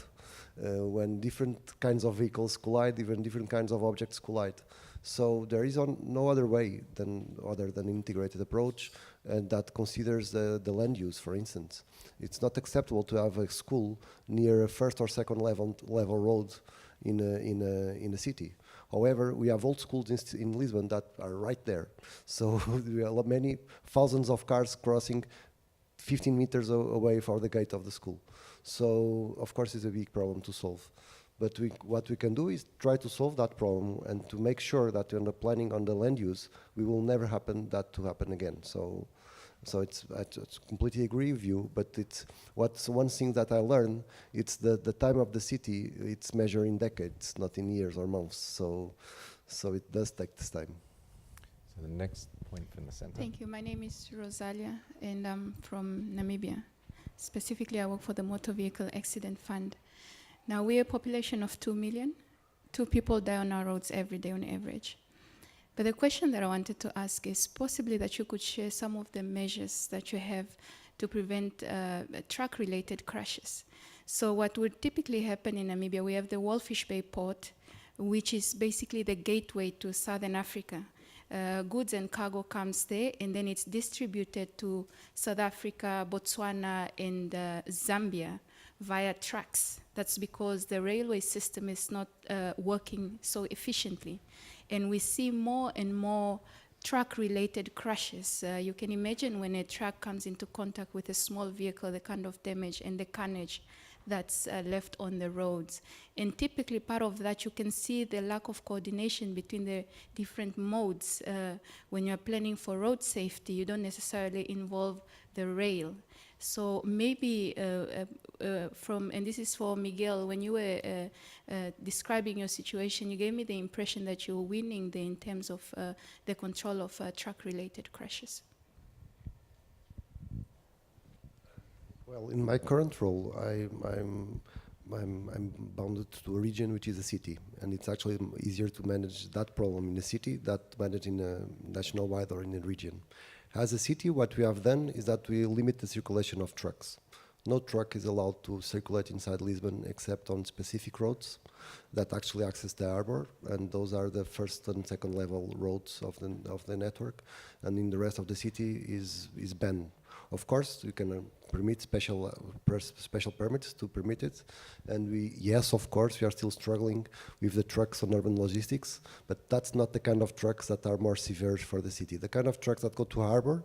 When different kinds of vehicles collide, even different kinds of objects collide. So there is no other way other than integrated approach, and that considers the land use, for instance. It's not acceptable to have a school near a first or second level road in a city. However, we have old schools in Lisbon that are right there. So we have many thousands of cars crossing 15 meters away from the gate of the school. So, of course, it's a big problem to solve. But what we can do is try to solve that problem and to make sure that in the planning on the land use, we will never happen that to happen again. So I completely agree with you, but it's what's one thing that I learned, it's the time of the city, it's measured in decades, not in years or months. So it does take this time. So the next point from the center. Thank you. My name is Rosalia, and I'm from Namibia. Specifically, I work for the Motor Vehicle Accident Fund. Now, we're a population of 2 million. 2 people die on our roads every day on average. But the question that I wanted to ask is possibly that you could share some of the measures that you have to prevent truck-related crashes. So what would typically happen in Namibia, we have the Walfish Bay port, which is basically the gateway to Southern Africa. Goods and cargo comes there, and then it's distributed to South Africa, Botswana, and Zambia via trucks. That's because the railway system is not working so efficiently. And we see more and more truck-related crashes. You can imagine when a truck comes into contact with a small vehicle, the kind of damage and the carnage that's left on the roads. And typically part of that, you can see the lack of coordination between the different modes. When you're planning for road safety, you don't necessarily involve the rail. So maybe and this is for Miguel, when you were describing your situation, you gave me the impression that you were winning there in terms of the control of truck-related crashes. Well, in my current role, I'm bounded to a region which is a city, and it's actually easier to manage that problem in a city than manage in a national-wide or in a region. As a city, what we have done is that we limit the circulation of trucks. No truck is allowed to circulate inside Lisbon except on specific roads that actually access the harbor, and those are the first and second level roads of the network, and in the rest of the city is banned. Of course, you can permit special permits to permit it, and yes, of course, we are still struggling with the trucks on urban logistics, but that's not the kind of trucks that are more severe for the city. The kind of trucks that go to harbor,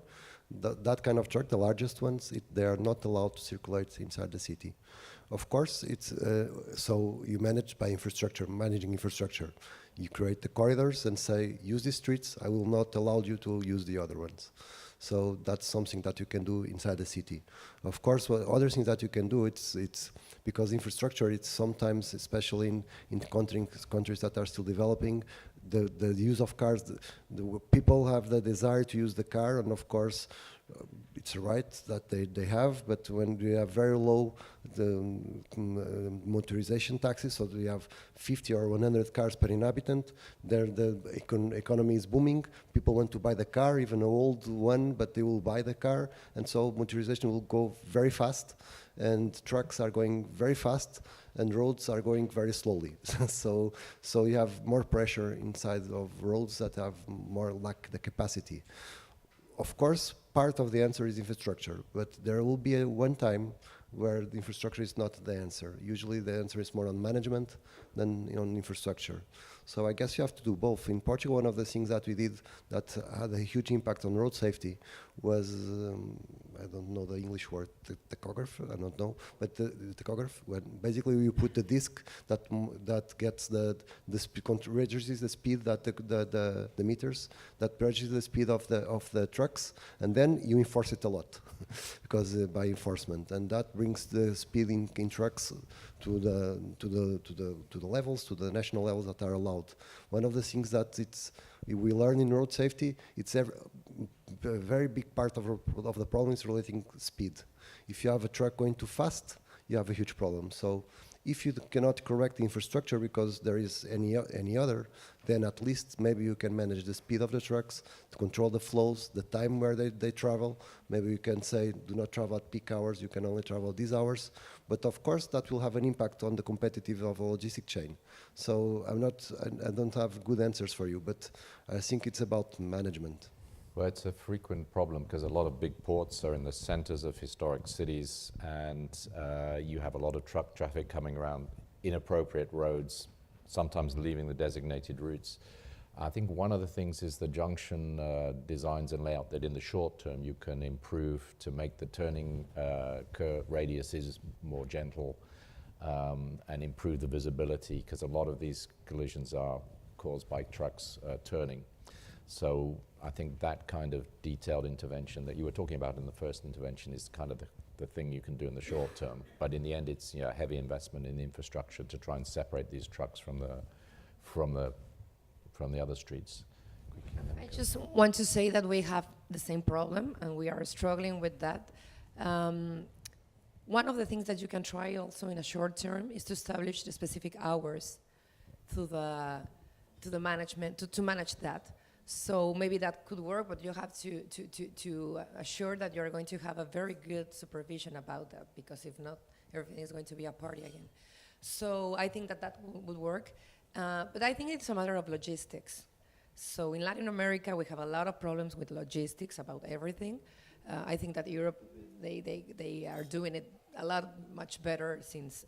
that kind of truck, the largest ones, they are not allowed to circulate inside the city. Of course, it's so you manage by infrastructure, managing infrastructure. You create the corridors and say, use these streets, I will not allow you to use the other ones. So that's something that you can do inside the city. Of course, what other things that you can do, it's because infrastructure, it's sometimes, especially in countries that are still developing, the use of cars, the people have the desire to use the car, and of course, it's a right that they have, but when we have very low motorization taxes, so we have 50 or 100 cars per inhabitant, the economy is booming, people want to buy the car, even an old one, but they will buy the car, and so motorization will go very fast, and trucks are going very fast, and roads are going very slowly. So you have more pressure inside of roads that have more lack the capacity. Of course, part of the answer is infrastructure, but there will be one time where the infrastructure is not the answer. Usually the answer is more on management than on infrastructure. So I guess you have to do both. In Portugal, one of the things that we did that had a huge impact on road safety was, I don't know the English word, tachograph, I don't know, but the tachograph, when basically you put the disc that gets registers the speed that the meters, that registers the speed of the trucks, and then you enforce it a lot, because by enforcement, and that brings the speed in trucks to the levels, to the national levels that are allowed. One of the things that we learn in road safety, it's a very big part of the problem is relating speed. If you have a truck going too fast, you have a huge problem. So if you cannot correct the infrastructure because there is any other, then at least maybe you can manage the speed of the trucks, to control the flows, the time where they travel. Maybe you can say, do not travel at peak hours, you can only travel these hours. But of course, that will have an impact on the competitive of a logistic chain. So I don't have good answers for you, but I think it's about management. Well, it's a frequent problem because a lot of big ports are in the centers of historic cities, and you have a lot of truck traffic coming around inappropriate roads, sometimes leaving the designated routes. I think one of the things is the junction designs and layout that in the short term you can improve to make the turning curve radiuses more gentle. and improve the visibility, because a lot of these collisions are caused by trucks turning. So I think that kind of detailed intervention that you were talking about in the first intervention is kind of the thing you can do in the short term. But in the end, it's heavy investment in infrastructure to try and separate these trucks from the other streets. I just want to say that we have the same problem and we are struggling with that. One of the things that you can try also in a short term is to establish the specific hours to the management to manage that. So maybe that could work, but you have to assure that you're going to have a very good supervision about that, because if not, everything is going to be a party again. So I think that would work. But I think it's a matter of logistics. So in Latin America, we have a lot of problems with logistics about everything. I think that Europe, they are doing it a lot much better since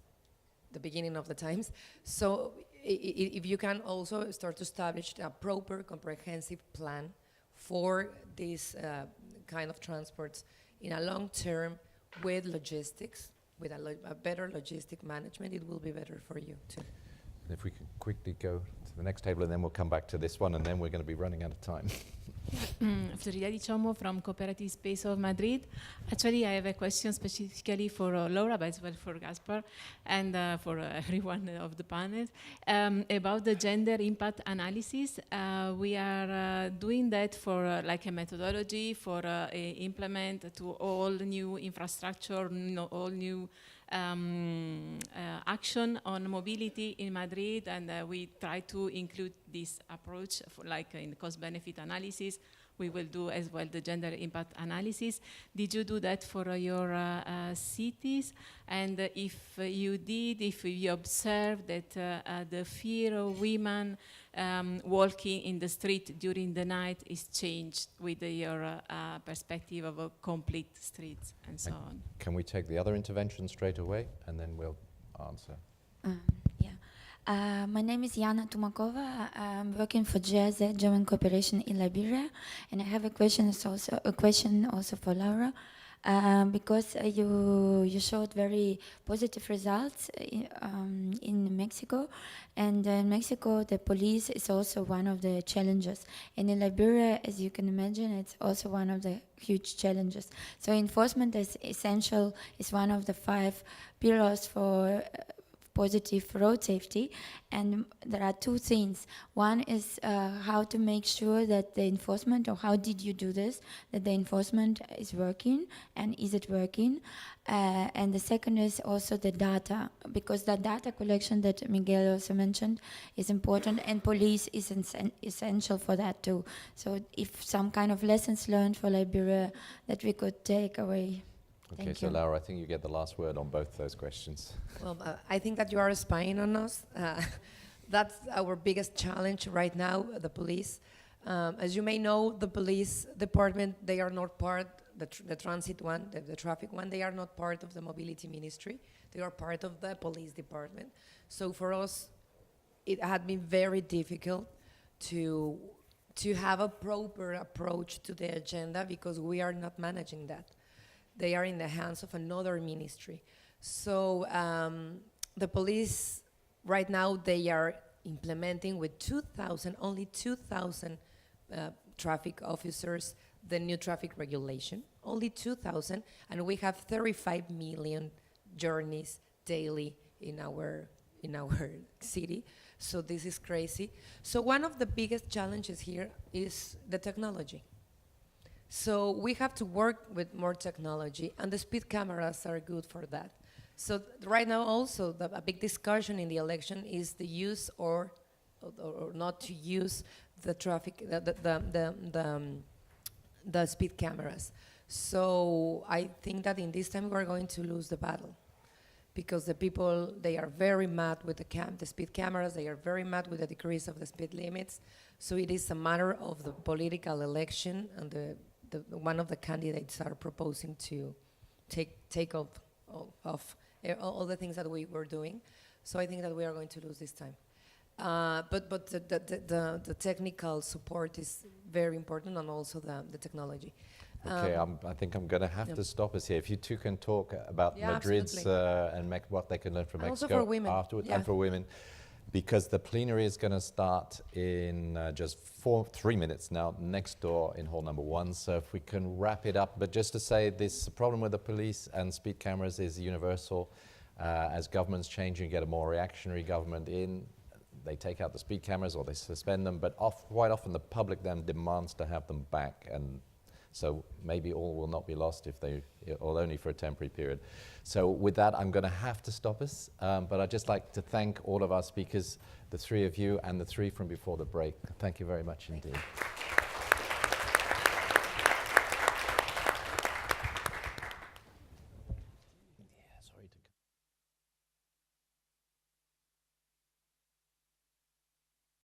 the beginning of the times. So if you can also start to establish a proper, comprehensive plan for these kind of transports in a long term with logistics, with a better logistic management, it will be better for you too. If we can quickly go to the next table, and then we'll come back to this one, and then we're going to be running out of time. Florida Dichomo from Cooperative Space of Madrid. Actually, I have a question specifically for Laura, but as well for Gaspar and for everyone of the panel about the gender impact analysis. We are doing that for like a methodology for implement to all new infrastructure, all new action on mobility in Madrid, and we try to include this approach for like in cost-benefit analysis. We will do as well the gender impact analysis. Did you do that for your cities? And if you did, if you observed that the fear of women walking in the street during the night is changed with your perspective of a complete streets and so on. Can we take the other intervention straight away, and then we'll answer? My name is Yana Tumakova. I'm working for GIZ, German Cooperation in Liberia, and I have a question also for Laura, because you showed very positive results in Mexico, and in Mexico the police is also one of the challenges, and in Liberia, as you can imagine, it's also one of the huge challenges. So enforcement is essential, is one of the 5 pillars for positive road safety, and there are 2 things. One is how to make sure that the enforcement, or how did you do this, that the enforcement is working, and is it working? And the second is also the data, because the data collection that Miguel also mentioned is important, and police is essential for that too. So if some kind of lessons learned for Liberia that we could take away. Okay, so Laura, I think you get the last word on both those questions. Well, I think that you are spying on us. That's our biggest challenge right now, the police. As you may know, the police department, they are not part, the transit one, the traffic one, they are not part of the mobility ministry. They are part of the police department. So for us, it had been very difficult to have a proper approach to the agenda, because we are not managing that. They are in the hands of another ministry. So the police, right now, they are implementing with only 2,000 traffic officers, the new traffic regulation, only 2,000, and we have 35 million journeys daily in our city. So this is crazy. So one of the biggest challenges here is the technology. So we have to work with more technology, and the speed cameras are good for that. So right now also, a big discussion in the election is the use or not to use the the speed cameras. So I think that in this time we're going to lose the battle, because the people, they are very mad with the speed cameras, they are very mad with the decrease of the speed limits. So it is a matter of the political election, and one of the candidates are proposing to take off all the things that we were doing. So I think that we are going to lose this time. But the technical support is very important, and also the technology. Okay, I think I'm going to have to stop us here. If you two can talk about Yeah, Madrid's absolutely. and what they can learn from And also Mexico for women, afterwards, yeah. and for women, because the plenary is going to start in just 3 minutes now, next door in hall number 1. So if we can wrap it up, but just to say this problem with the police and speed cameras is universal. As governments change, you get a more reactionary government in. They take out the speed cameras or they suspend them, but quite often the public then demands to have them back, and so maybe all will not be lost or only for a temporary period. So with that, I'm going to have to stop us, but I'd just like to thank all of our speakers, the 3 of you and the 3 from before the break. Thank you very much indeed.